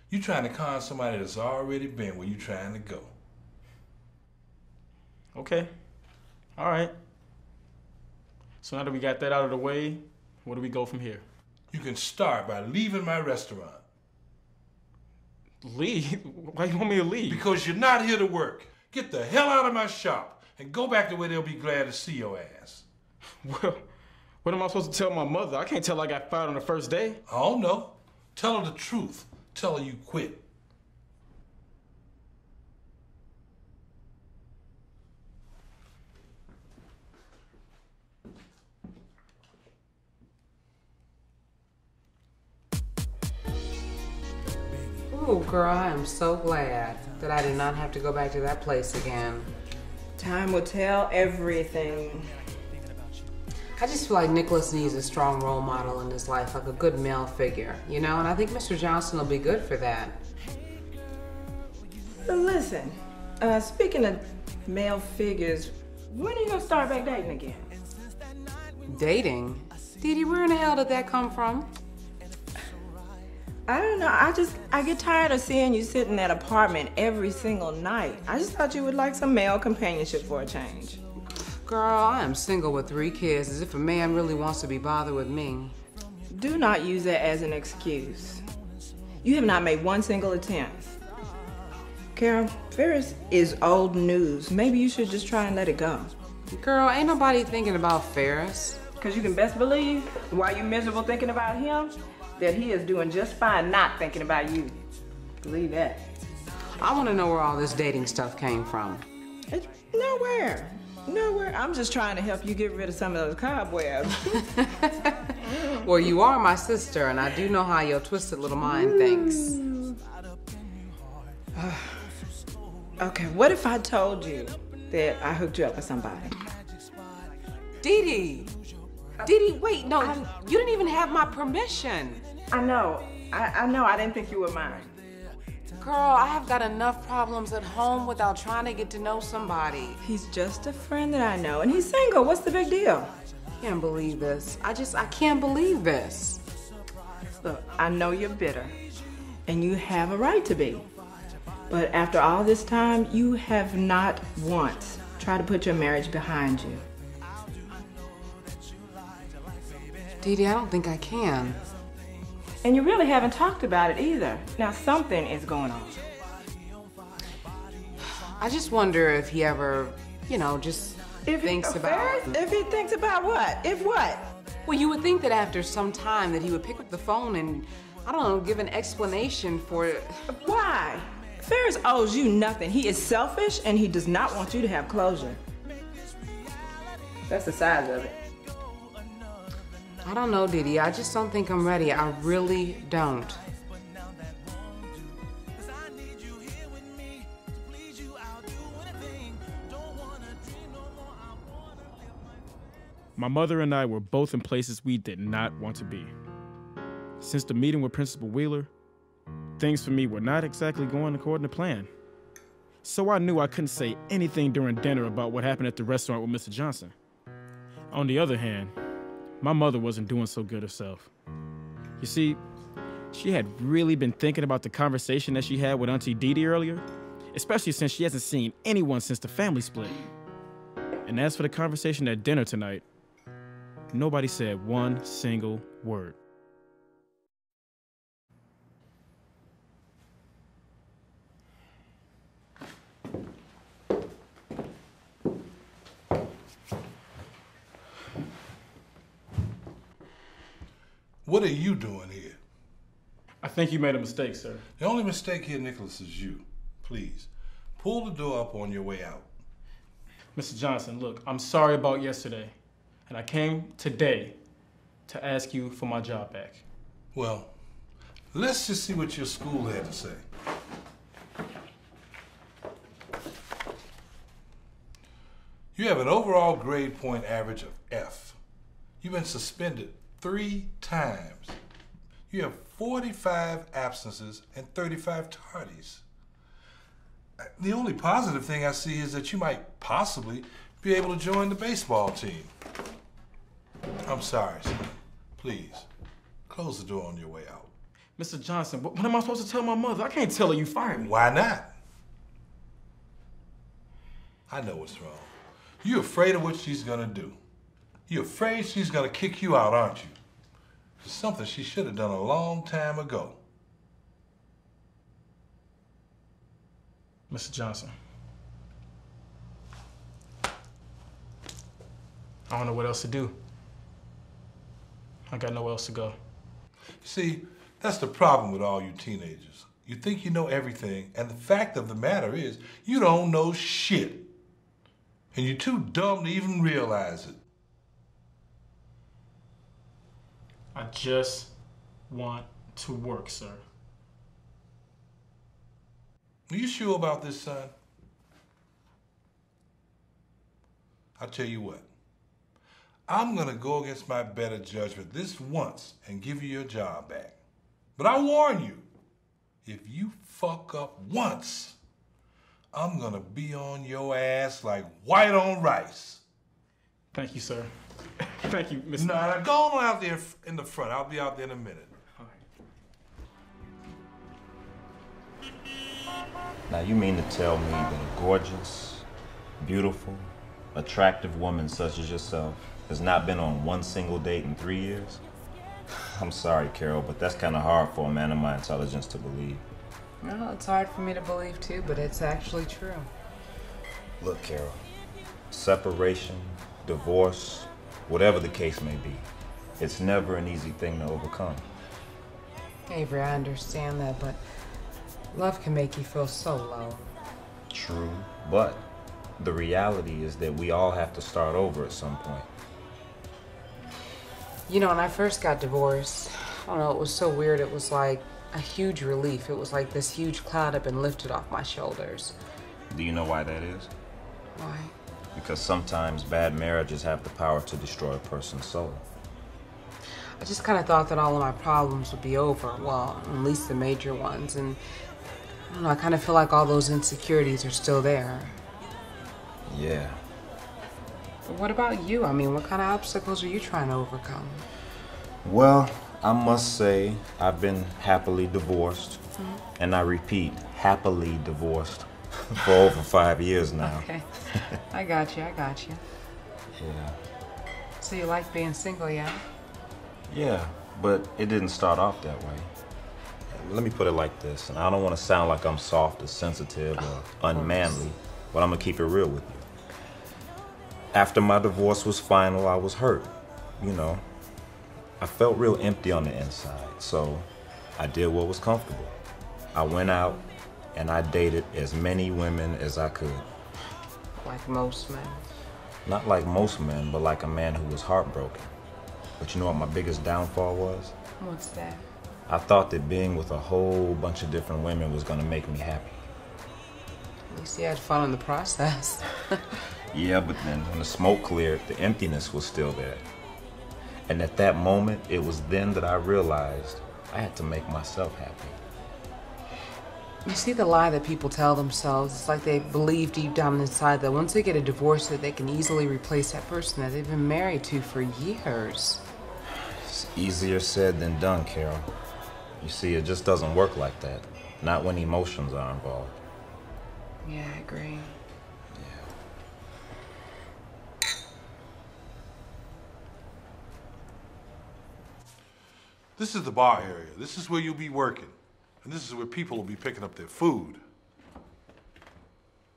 You trying to con somebody that's already been where you trying to go. Okay. All right. So now that we got that out of the way, where do we go from here? You can start by leaving my restaurant. Leave? Why you want me to leave? Because you're not here to work. Get the hell out of my shop and go back to where they'll be glad to see your ass. Well, what am I supposed to tell my mother? I can't tell her I got fired on the first day. I don't know. Tell her the truth. Tell her you quit. Ooh, girl, I am so glad that I did not have to go back to that place again. Time will tell everything. I just feel like Nicholas needs a strong role model in his life, like a good male figure, you know? And I think Mr. Johnson will be good for that. Listen, speaking of male figures, when are you gonna start back dating again? Dating? Didi, where in the hell did that come from? I don't know. I get tired of seeing you sit in that apartment every single night. I just thought you would like some male companionship for a change. Girl, I am single with 3 kids, as if a man really wants to be bothered with me. Do not use that as an excuse. You have not made one single attempt. Carol, Farris is old news. Maybe you should just try and let it go. Girl, ain't nobody thinking about Farris. Because you can best believe, while you miserable thinking about him, that he is doing just fine not thinking about you. Believe that. I want to know where all this dating stuff came from. It's nowhere. Nowhere. I'm just trying to help you get rid of some of those cobwebs. Well, you are my sister, and I do know how your twisted little mind thinks. Okay, what if I told you that I hooked you up with somebody? Dee Dee, wait, no, you didn't even have my permission. I know. I know. I didn't think you were mine. Girl, I have got enough problems at home without trying to get to know somebody. He's just a friend that I know, and he's single. What's the big deal? Can't believe this. I can't believe this. Look, I know you're bitter, and you have a right to be. But after all this time, you have not once tried to put your marriage behind you. Dee Dee, I don't think I can. And you really haven't talked about it either. Now something is going on. I just wonder if he ever, just thinks about... If he thinks about what? If what? Well, you would think that after some time that he would pick up the phone and, I don't know, give an explanation for it. Why? Farris owes you nothing. He is selfish and he does not want you to have closure. That's the size of it. I don't know, Dee Dee. I just don't think I'm ready. I really don't. My mother and I were both in places we did not want to be. Since the meeting with Principal Wheeler, things for me were not exactly going according to plan. So I knew I couldn't say anything during dinner about what happened at the restaurant with Mr. Johnson. On the other hand, my mother wasn't doing so good herself. You see, she had really been thinking about the conversation that she had with Auntie Dee Dee earlier, especially since she hasn't seen anyone since the family split. And as for the conversation at dinner tonight, nobody said one single word. What are you doing here? I think you made a mistake, sir. The only mistake here, Nicholas, is you. Please, pull the door up on your way out. Mr. Johnson, look, I'm sorry about yesterday, and I came today to ask you for my job back. Well, let's just see what your school had to say. You have an overall grade point average of F. You've been suspended 3 times. You have 45 absences and 35 tardies. The only positive thing I see is that you might possibly be able to join the baseball team. I'm sorry, son. Please, close the door on your way out. Mr. Johnson, what am I supposed to tell my mother? I can't tell her you fired me. Why not? I know what's wrong. You're afraid of what she's gonna do. You're afraid she's gonna kick you out, aren't you? It's something she should have done a long time ago. Mr. Johnson, I don't know what else to do. I got nowhere else to go. See, that's the problem with all you teenagers. You think you know everything, and the fact of the matter is, you don't know shit. And you're too dumb to even realize it. I just want to work, sir. Are you sure about this, son? I'll tell you what. I'm gonna go against my better judgment this once and give you your job back. But I warn you, if you fuck up once, I'm gonna be on your ass like white on rice. Thank you, sir. Thank you, Mr. No, go on out there in the front. I'll be out there in a minute. Now, you mean to tell me that a gorgeous, beautiful, attractive woman such as yourself has not been on one single date in 3 years? I'm sorry, Carol, but that's kind of hard for a man of my intelligence to believe. Well, it's hard for me to believe too, but it's actually true. Look, Carol, separation, divorce, whatever the case may be, it's never an easy thing to overcome. Avery, I understand that, but love can make you feel so low. True, but the reality is that we all have to start over at some point. You know, when I first got divorced, I don't know, it was so weird. It was like a huge relief. It was like this huge cloud had been lifted off my shoulders. Do you know why that is? Why? Because sometimes bad marriages have the power to destroy a person's soul. I just kind of thought that all of my problems would be over. Well, at least the major ones. And I don't know, I kind of feel like all those insecurities are still there. Yeah. But what about you? I mean, what kind of obstacles are you trying to overcome? Well, I must say I've been happily divorced. And I repeat, happily divorced for over 5 years now. Okay. I got you. Yeah. So you like being single, yeah? Yeah, but it didn't start off that way. Let me put it like this, and I don't want to sound like I'm soft or sensitive or unmanly, but I'm gonna keep it real with you. After my divorce was final, I was hurt, you know. I felt real empty on the inside, so I did what was comfortable. I went out and I dated as many women as I could. Like most men? Not like most men, but like a man who was heartbroken. But you know what my biggest downfall was? What's that? I thought that being with a whole bunch of different women was gonna make me happy. At least you had fun in the process. Yeah, but then when the smoke cleared, the emptiness was still there. And at that moment, it was then that I realized I had to make myself happy. You see the lie that people tell themselves. It's like they believe deep down inside that once they get a divorce that they can easily replace that person that they've been married to for years. It's easier said than done, Carol. You see, it just doesn't work like that. Not when emotions are involved. Yeah, I agree. This is the bar area. This is where you'll be working. And this is where people will be picking up their food.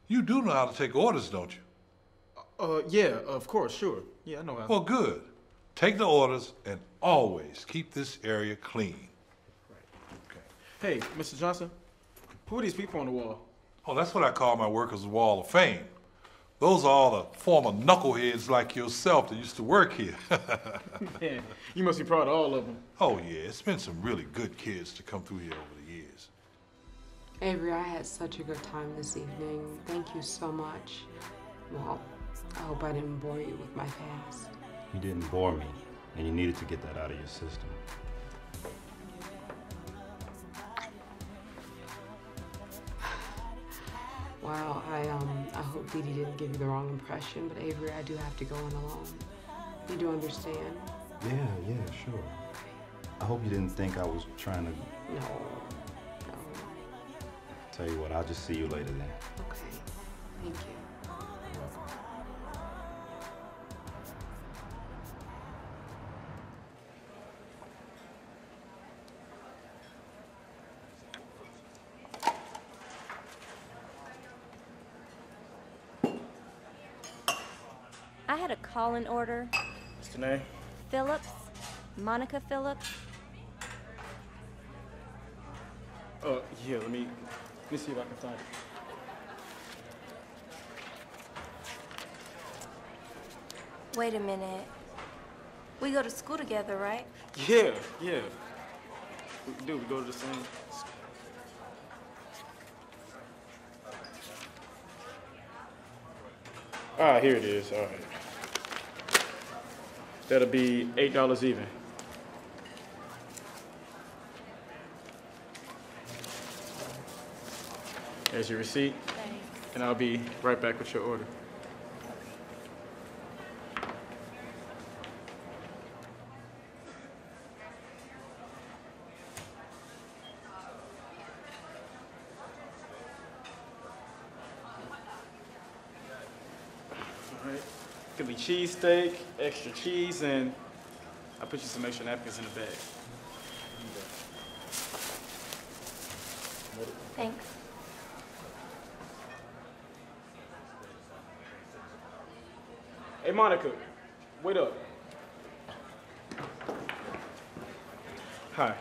You do know how to take orders, don't you? Yeah, of course, sure. Yeah, I know how. Well, good. Take the orders and always keep this area clean. Hey, Mr. Johnson, who are these people on the wall? Oh, that's what I call my workers' wall of fame. Those are all the former knuckleheads like yourself that used to work here. Man, you must be proud of all of them. Oh, yeah. It's been some really good kids to come through here over the years. Avery, I had such a good time this evening. Thank you so much. Well, I hope I didn't bore you with my past. You didn't bore me, and you needed to get that out of your system. Wow, I hope Dee Dee didn't give you the wrong impression, but Avery, I do have to go in alone. You do understand? Yeah, sure. I hope you didn't think I was trying to... No. Tell you what, I'll just see you later then. Okay, thank you. You're welcome. I had a call-in order. What's the name? Phillips. Monica Phillips. Yeah, let me see if I can find it. Wait a minute. We go to school together, right? Yeah. We do. We go to the same school. All right, here it is. All right. That'll be $8 even. There's your receipt. Thanks. And I'll be right back with your order. All right. Philly cheesesteak, extra cheese, and I'll put you some extra napkins in the bag. Thanks. Hey, Monica, wait up. Hi.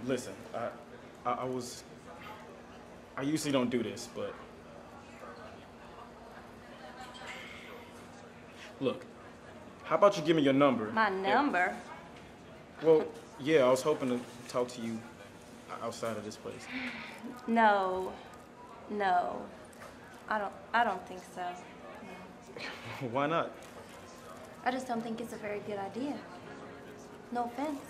Listen, I usually don't do this, but look, how about you give me your number? My number? Well, yeah, I was hoping to talk to you outside of this place. No. I don't think so. No. Why not? I just don't think it's a very good idea. No offense.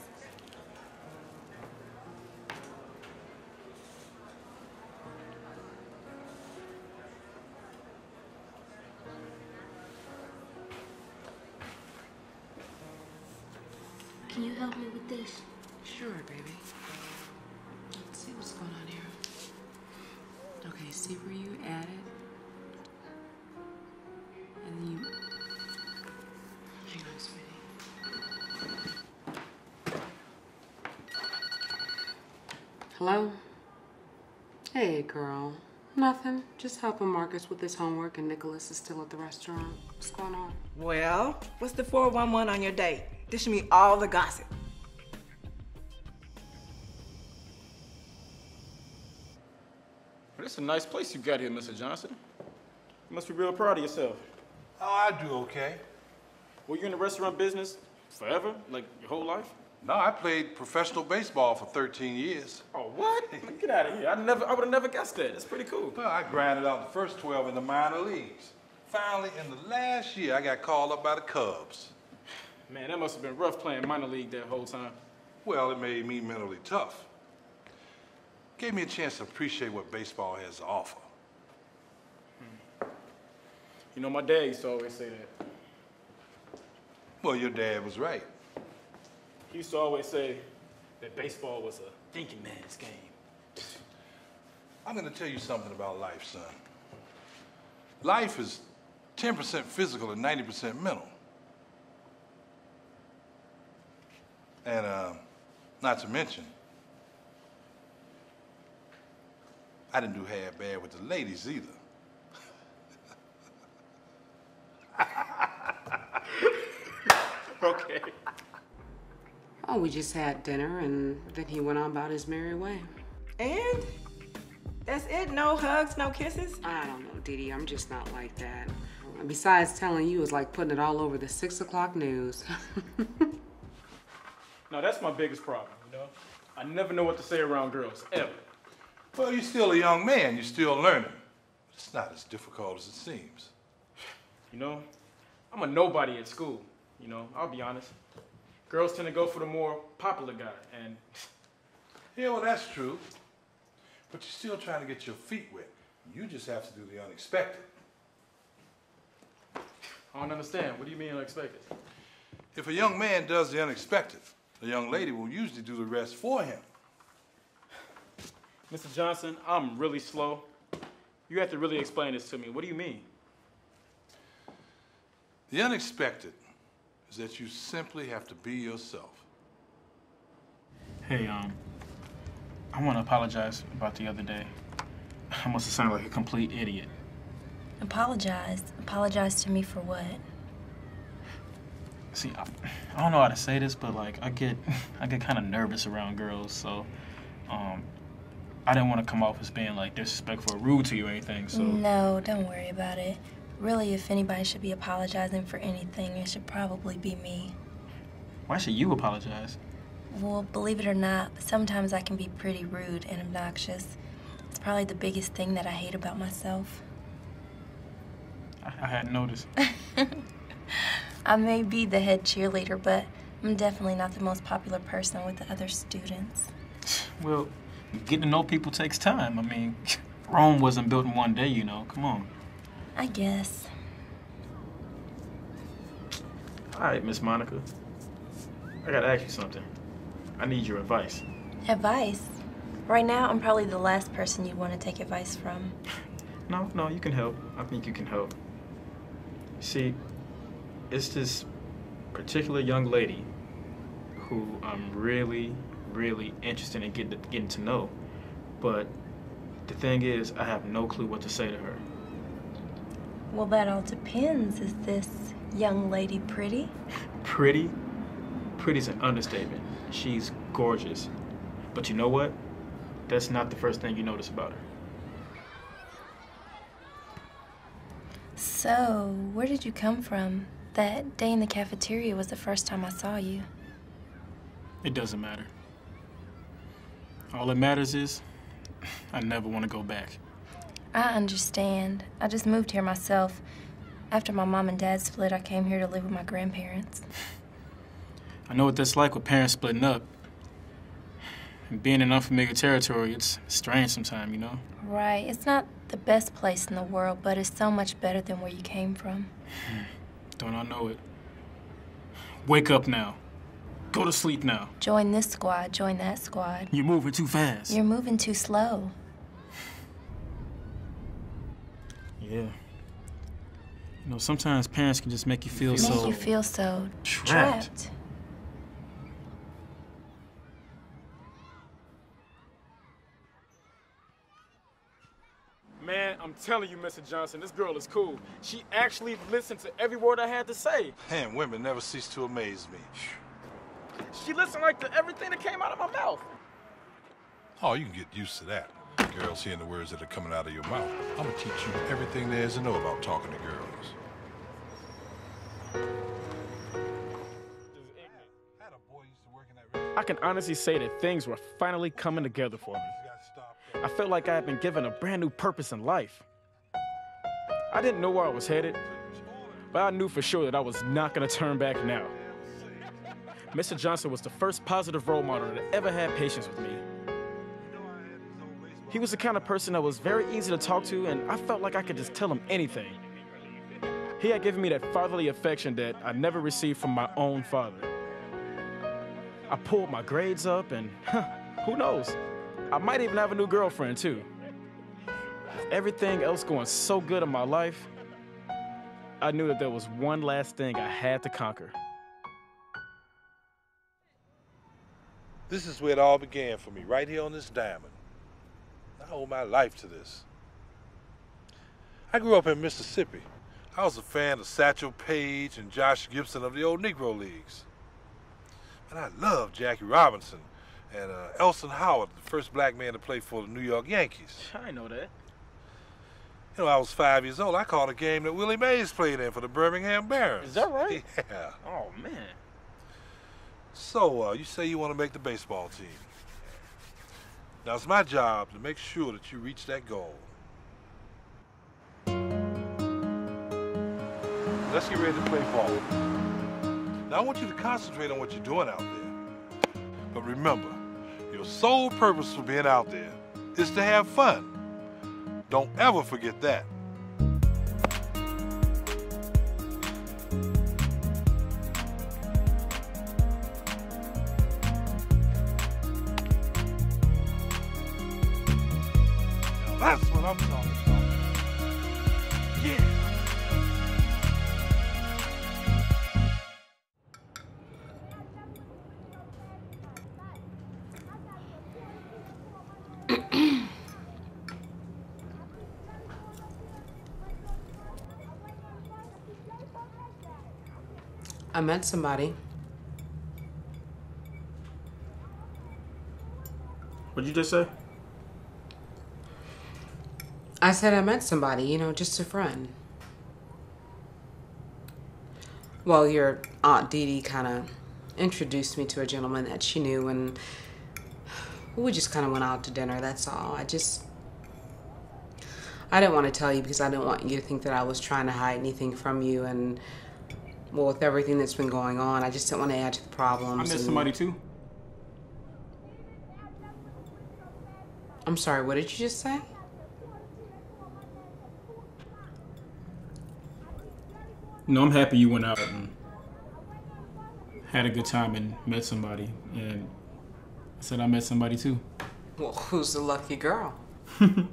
Can you help me with this? Sure, baby. Let's see what's going on here. Okay, see where you added. And then you... Hang on, sweetie. Hello? Hey, girl. Nothing. Just helping Marcus with his homework, and Nicholas is still at the restaurant. What's going on? Well, what's the 411 on your date? Dishing me all the gossip. Well, it's a nice place you got here, Mr. Johnson. You must be real proud of yourself. Oh, I do okay. Were you in the restaurant business forever? Like your whole life? No, I played professional baseball for 13 years. Oh, what? Get out of here. I would have never guessed that. That's pretty cool. Well, I grinded out the first 12 in the minor leagues. Finally, in the last year, I got called up by the Cubs. Man, that must have been rough playing minor league that whole time. Well, it made me mentally tough. Gave me a chance to appreciate what baseball has to offer. You know, my dad used to always say that. Well, your dad was right. He used to always say that baseball was a thinking man's game. I'm going to tell you something about life, son. Life is 10% physical and 90% mental. And not to mention, I didn't do half bad with the ladies either. Okay. Oh, we just had dinner, and then he went on about his merry way. And? That's it? No hugs, no kisses? I don't know, Dee Dee. I'm just not like that. And besides, telling you is like putting it all over the 6 o'clock news. No, that's my biggest problem, you know? I never know what to say around girls, ever. Well, you're still a young man. You're still learning. It's not as difficult as it seems. You know, I'm a nobody at school, you know? I'll be honest. Girls tend to go for the more popular guy, and... Yeah, well, that's true. But you're still trying to get your feet wet. You just have to do the unexpected. I don't understand. What do you mean unexpected? If a young man does the unexpected, the young lady will usually do the rest for him. Mr. Johnson, I'm really slow. You have to really explain this to me. What do you mean? The unexpected is that you simply have to be yourself. Hey, I want to apologize about the other day. I must have sounded like a complete idiot. Apologize? Apologize to me for what? See, I don't know how to say this, but like I get kind of nervous around girls, so I didn't want to come off as being like disrespectful or rude to you or anything. So No, don't worry about it. Really, if anybody should be apologizing for anything, it should probably be me. Why should you apologize? Well, believe it or not, sometimes I can be pretty rude and obnoxious. It's probably the biggest thing that I hate about myself. I hadn't noticed. I may be the head cheerleader, but I'm definitely not the most popular person with the other students. Well, getting to know people takes time. I mean, Rome wasn't built in one day, you know. Come on. I guess. All right, Miss Monica. I gotta ask you something. I need your advice. Advice? Right now, I'm probably the last person you'd want to take advice from. No, you can help. I think you can help. See, it's this particular young lady who I'm really, really interested in getting to know. But the thing is, I have no clue what to say to her. Well, that all depends. Is this young lady pretty? Pretty? Pretty's an understatement. She's gorgeous. But you know what? That's not the first thing you notice about her. So, where did you come from? That day in the cafeteria was the first time I saw you. It doesn't matter. All that matters is I never want to go back. I understand. I just moved here myself. After my mom and dad split, I came here to live with my grandparents. I know what that's like with parents splitting up. And being in unfamiliar territory, it's strange sometimes, you know? Right. It's not the best place in the world, but it's so much better than where you came from. Don't I know it? Wake up now. Go to sleep now. Join this squad, join that squad. You're moving too fast. You're moving too slow. Yeah. You know, sometimes parents can just make you feel so... Make you feel so trapped. Man, I'm telling you, Mr. Johnson, this girl is cool. She actually listened to every word I had to say. Man, women never cease to amaze me. She listened like to everything that came out of my mouth. Oh, you can get used to that. Girls hearing the words that are coming out of your mouth. I'm gonna teach you everything there is to know about talking to girls. I can honestly say that things were finally coming together for me. I felt like I had been given a brand new purpose in life. I didn't know where I was headed, but I knew for sure that I was not going to turn back now. Mr. Johnson was the first positive role model that ever had patience with me. He was the kind of person that was very easy to talk to, and I felt like I could just tell him anything. He had given me that fatherly affection that I never received from my own father. I pulled my grades up, and who knows? I might even have a new girlfriend, too. With everything else going so good in my life, I knew that there was one last thing I had to conquer. This is where it all began for me, right here on this diamond. I owe my life to this. I grew up in Mississippi. I was a fan of Satchel Paige and Josh Gibson of the old Negro Leagues. And I loved Jackie Robinson and Elson Howard, the first black man to play for the New York Yankees. I know that. You know, I was 5 years old. I called a game that Willie Mays played in for the Birmingham Barons. Is that right? Yeah. Oh, man. So, you say you want to make the baseball team. Now, it's my job to make sure that you reach that goal. Let's get ready to play ball. Now, I want you to concentrate on what you're doing out there. But remember, your sole purpose for being out there is to have fun. Don't ever forget that. Now, that's what I'm talking about. Yeah. I met somebody. What'd you just say? I said I met somebody, you know, just a friend. Well, your Aunt Dee Dee kind of introduced me to a gentleman that she knew, and we just kind of went out to dinner, that's all. I didn't want to tell you because I didn't want you to think that I was trying to hide anything from you, and well, with everything that's been going on, I just didn't want to add to the problems. I met somebody too. I'm sorry, what did you just say? No, I'm happy you went out and had a good time and met somebody. And I said I met somebody too. Well, who's the lucky girl? Her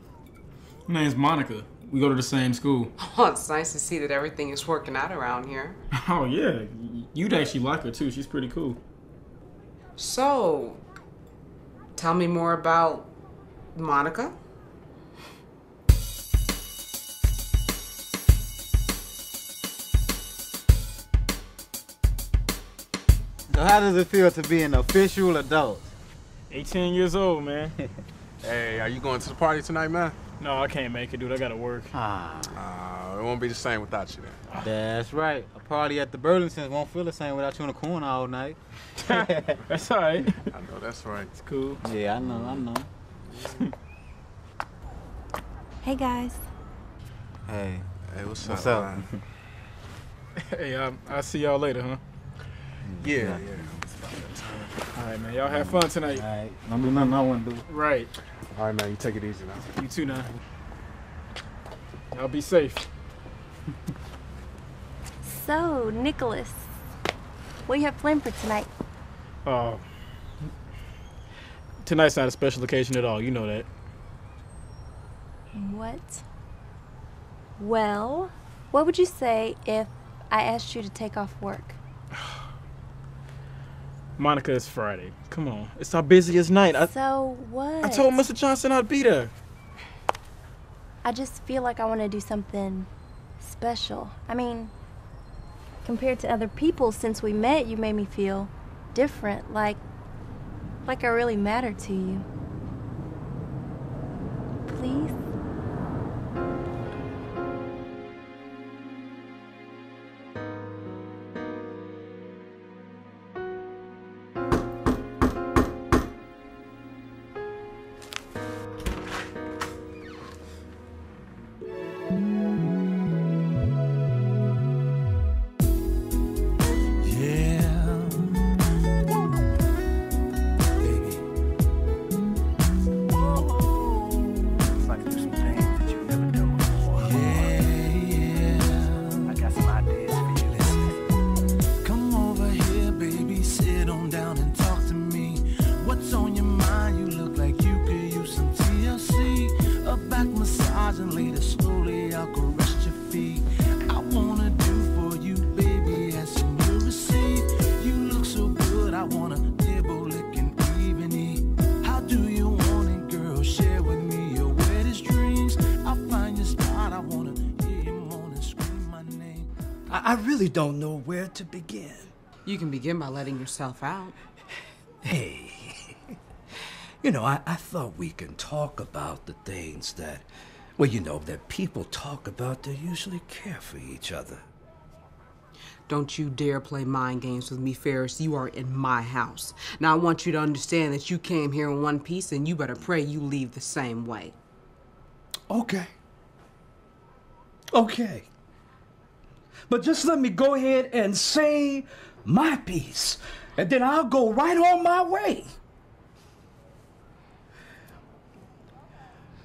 name's Monica. We go to the same school. Oh, it's nice to see that everything is working out around here. Oh, yeah. You'd actually like her, too. She's pretty cool. So, tell me more about Monica. So how does it feel to be an official adult? 18 years old, man. Hey, are you going to the party tonight, man? No, I can't make it, dude. I gotta work. It won't be the same without you then. That's right. A party at the Burlingtons won't feel the same without you in the corner all night. That's all right. I know, that's right. It's cool. Yeah, I know. Hey, guys. Hey, what's up? man? Hey, I'll see y'all later, huh? Yeah. All right, man. Y'all have fun tonight. All right. Don't do nothing I want to do. Right. All right, man. You take it easy now. You too, now. Y'all be safe. So, Nicholas, what do you have planned for tonight? Tonight's not a special occasion at all. You know that. What? Well, what would you say if I asked you to take off work? Monica, it's Friday. Come on. It's our busiest night. So what? I told Mr. Johnson I'd be there. I just feel like I want to do something special. I mean, compared to other people, since we met, you made me feel different, like I really matter to you. Please? I really don't know where to begin. You can begin by letting yourself out. Hey, I thought we can talk about the things that, that people talk about that usually care for each other. Don't you dare play mind games with me, Farris. You are in my house. Now, I want you to understand that you came here in one piece, and you better pray you leave the same way. Okay. But just let me go ahead and say my piece, and then I'll go right on my way.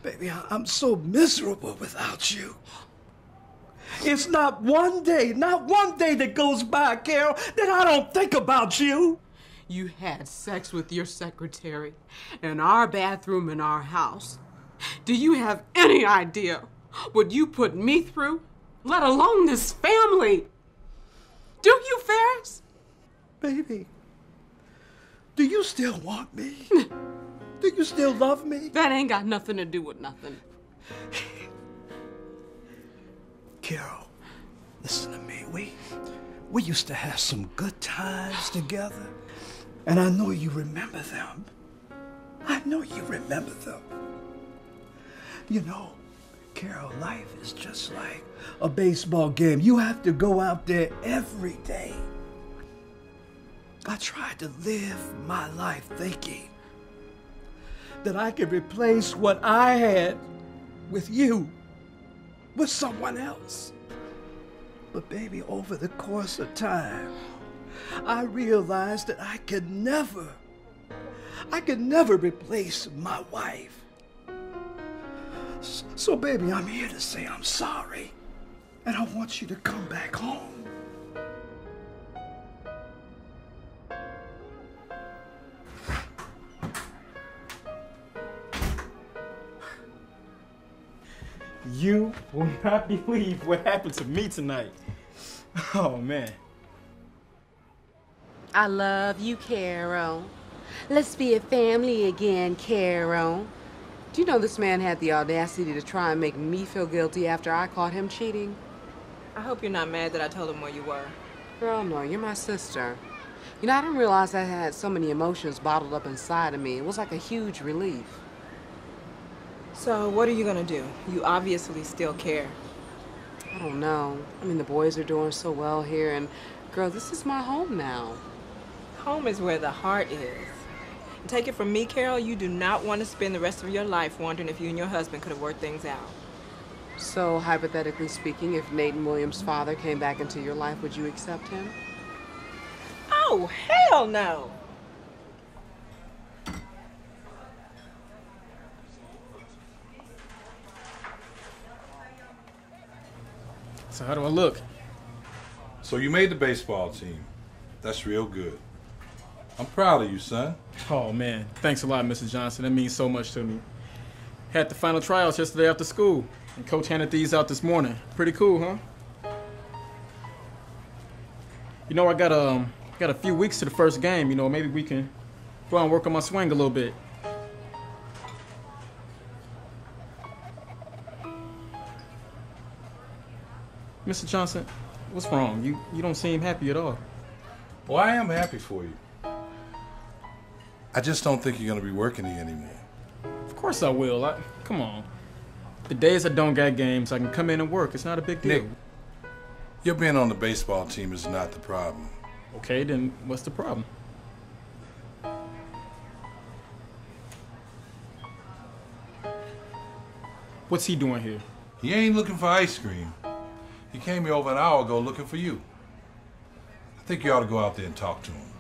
Baby, I'm so miserable without you. It's not one day that goes by, Carol, that I don't think about you. You had sex with your secretary in our bathroom in our house. Do you have any idea what you put me through? Let alone this family. Do you, Farris? Baby, do you still want me? Do you still love me? That ain't got nothing to do with nothing. Carol, listen to me. We used to have some good times together, and I know you remember them. Carol, life is just like a baseball game. You have to go out there every day. I tried to live my life thinking that I could replace what I had with you, with someone else. But baby, over the course of time, I realized that I could never replace my wife. So baby, I'm here to say I'm sorry, and I want you to come back home. You will not believe what happened to me tonight. Oh, man. I love you, Carol. Let's be a family again, Carol. Do you know this man had the audacity to try and make me feel guilty after I caught him cheating? I hope you're not mad that I told him where you were. Girl, no, you're my sister. You know, I didn't realize I had so many emotions bottled up inside of me. It was like a huge relief. So, what are you gonna do? You obviously still care. I don't know. I mean, the boys are doing so well here, and girl, this is my home now. Home is where the heart is. And take it from me, Carol, you do not want to spend the rest of your life wondering if you and your husband could have worked things out. So, hypothetically speaking, if Nathan Williams' father came back into your life, would you accept him? Oh, hell no! So how do I look? So you made the baseball team. That's real good. I'm proud of you, son. Oh, man. Thanks a lot, Mrs. Johnson. That means so much to me. Had the final tryouts yesterday after school, and Coach handed these out this morning. Pretty cool, huh? You know, I got a few weeks to the first game. You know, maybe we can go out and work on my swing a little bit. Mr. Johnson, what's wrong? You don't seem happy at all. Well, I am happy for you. I just don't think you're going to be working here anymore. Of course I will. Come on. The days I don't got games, I can come in and work. It's not a big deal. Nick, your being on the baseball team is not the problem. Okay, then what's the problem? What's he doing here? He ain't looking for ice cream. He came here over an hour ago looking for you. I think you ought to go out there and talk to him.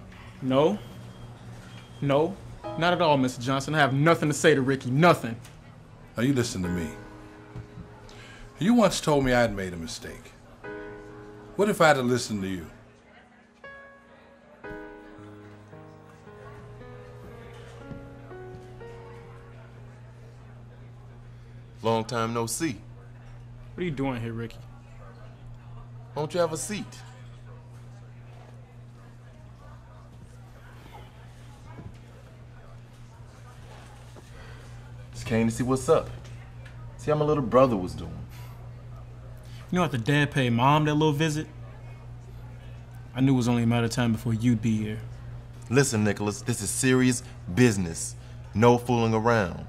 No, not at all, Mr. Johnson. I have nothing to say to Ricky, nothing. Now you listen to me. You once told me I'd made a mistake. What if I had listened to you? Long time no see. What are you doing here, Ricky? Won't you have a seat? Just came to see what's up. See how my little brother was doing. You know, after Dad paid Mom that little visit, I knew it was only a matter of time before you'd be here. Listen, Nicholas, this is serious business. No fooling around.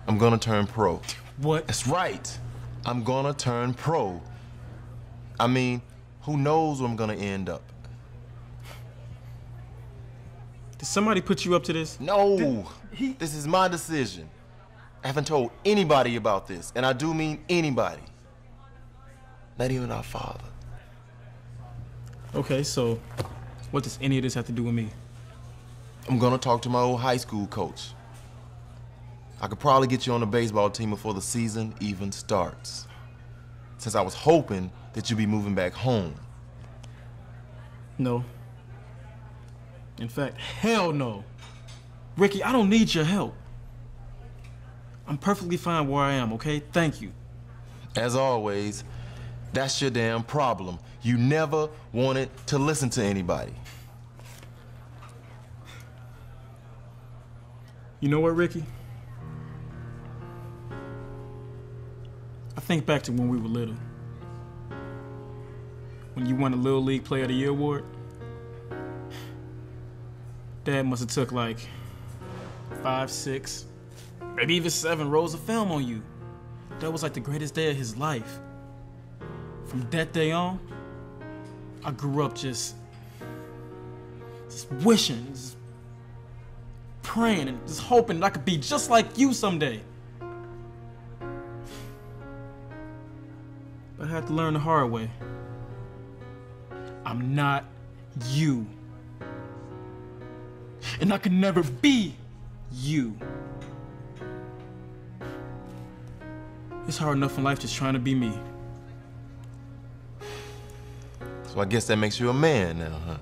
I'm gonna turn pro. What? That's right. I'm gonna turn pro. I mean, who knows where I'm gonna end up? Did somebody put you up to this? No, this is my decision. I haven't told anybody about this, and I do mean anybody. Not even our father. Okay, so what does any of this have to do with me? I'm gonna talk to my old high school coach. I could probably get you on the baseball team before the season even starts. Since I was hoping that you'd be moving back home. No. In fact, hell no. Ricky, I don't need your help. I'm perfectly fine where I am, okay? Thank you. As always, that's your damn problem. You never wanted to listen to anybody. You know what, Ricky? I think back to when we were little. When you won the Little League Player of the Year award. Dad must have took like 5, 6, maybe even 7 rolls of film on you. That was like the greatest day of his life. From that day on, I grew up just wishing, just praying, and just hoping that I could be just like you someday. But I had to learn the hard way. I'm not you. And I can never be you. It's hard enough in life just trying to be me. So I guess that makes you a man now, huh?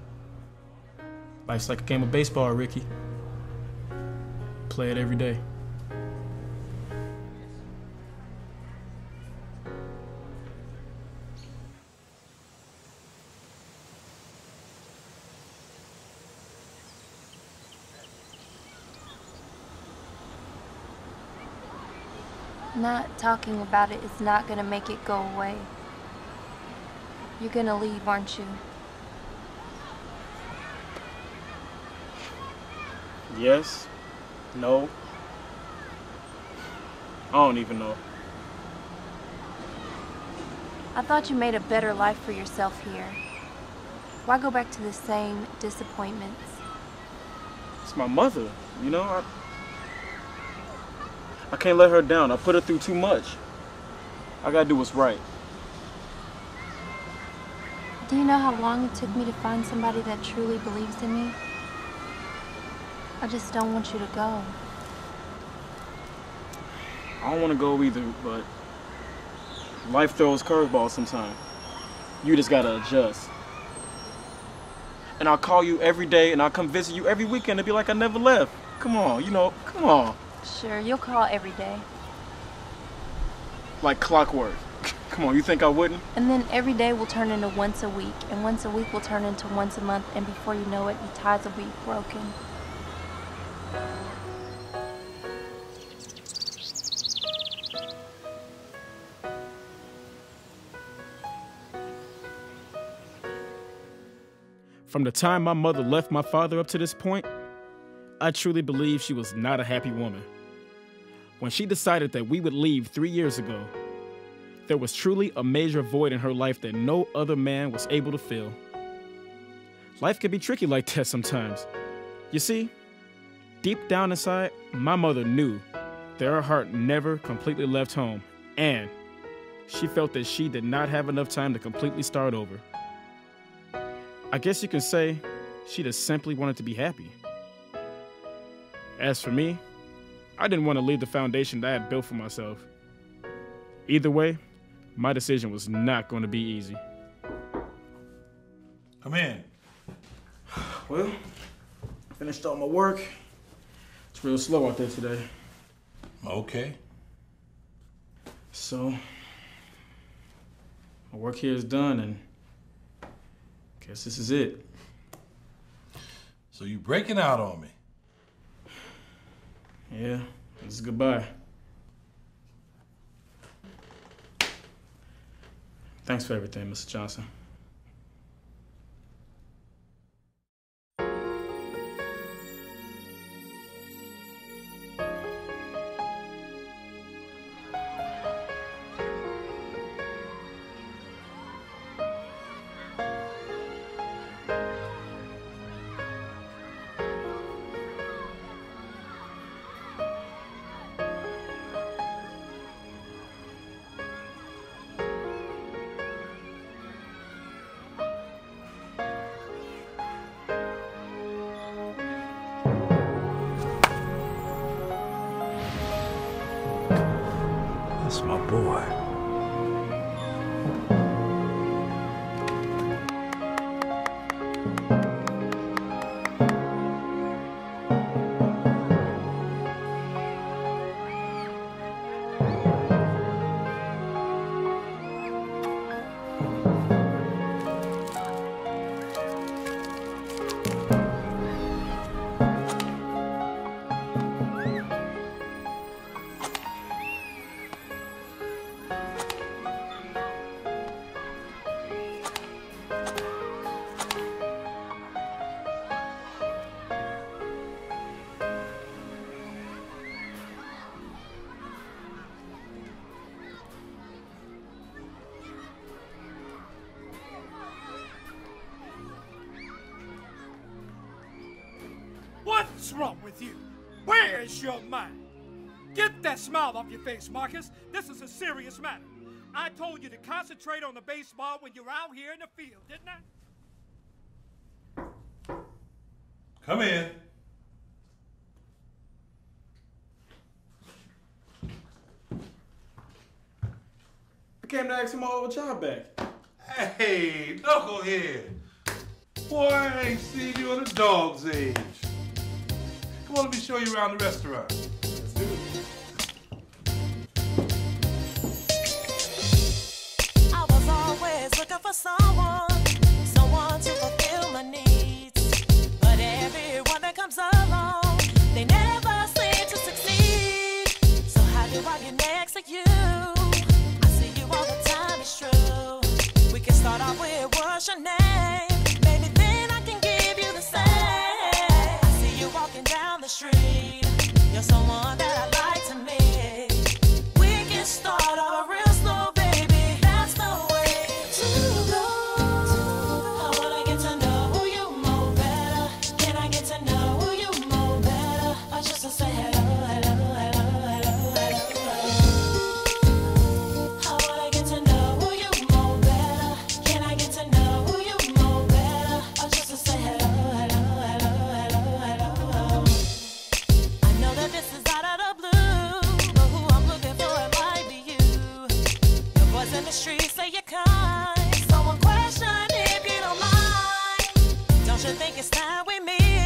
Life's like a game of baseball, Ricky. Play it every day. Not talking about it is not going to make it go away. You're gonna leave, aren't you? Yes. No. I don't even know. I thought you made a better life for yourself here. Why go back to the same disappointments? It's my mother, you know? I can't let her down. I put her through too much. I gotta do what's right. Do you know how long it took me to find somebody that truly believes in me? I just don't want you to go. I don't want to go either, but life throws curveballs sometimes. You just gotta adjust. And I'll call you every day, and I'll come visit you every weekend and be like I never left. Come on, you know, come on. Sure, you'll call every day. Like clockwork. Come on, you think I wouldn't? And then every day will turn into once a week, and once a week will turn into once a month, and before you know it, your ties will be broken. From the time my mother left my father up to this point, I truly believe she was not a happy woman. When she decided that we would leave 3 years ago, there was truly a major void in her life that no other man was able to fill. Life can be tricky like that sometimes. You see, deep down inside, my mother knew that her heart never completely left home, and she felt that she did not have enough time to completely start over. I guess you can say she just simply wanted to be happy. As for me, I didn't want to leave the foundation that I had built for myself. Either way, my decision was not going to be easy. Come in. Well, finished all my work. It's real slow out there today. Okay. So, my work here is done, and guess this is it. So you breaking out on me? Yeah, this is goodbye. Thanks for everything, Mr. Johnson. That's my boy. What's wrong with you? Where's your mind? Get that smile off your face, Marcus. This is a serious matter. I told you to concentrate on the baseball when you're out here in the field, didn't I? Come in. I came to ask him my old job back. Hey, knucklehead. Boy, I ain't seen you in a dog's age. Come on, let me show you around the restaurant. Let's do it. I was always looking for someone to fulfill my needs. But everyone that comes along, they never seem to succeed. So how do I get next to you? I see you all the time, it's true. We can start off with what's your name? Baby, then I can give you the same. I see you walking down the street. You're someone that I like to meet. We can start off real slow, baby. That's the way to go. I wanna get to know you more better. Can I get to know you more better? Or just to say hello, hello, hello, hello, hello, hello. I wanna get to know you more better. Can I get to know you more better? Or just to say hello, hello, hello, hello, hello, hello. I know that this is out of the blue, but who I'm looking for, it might be you. Your voice in the streets say you're kind. Someone question if you don't mind. Don't you think it's time we meet?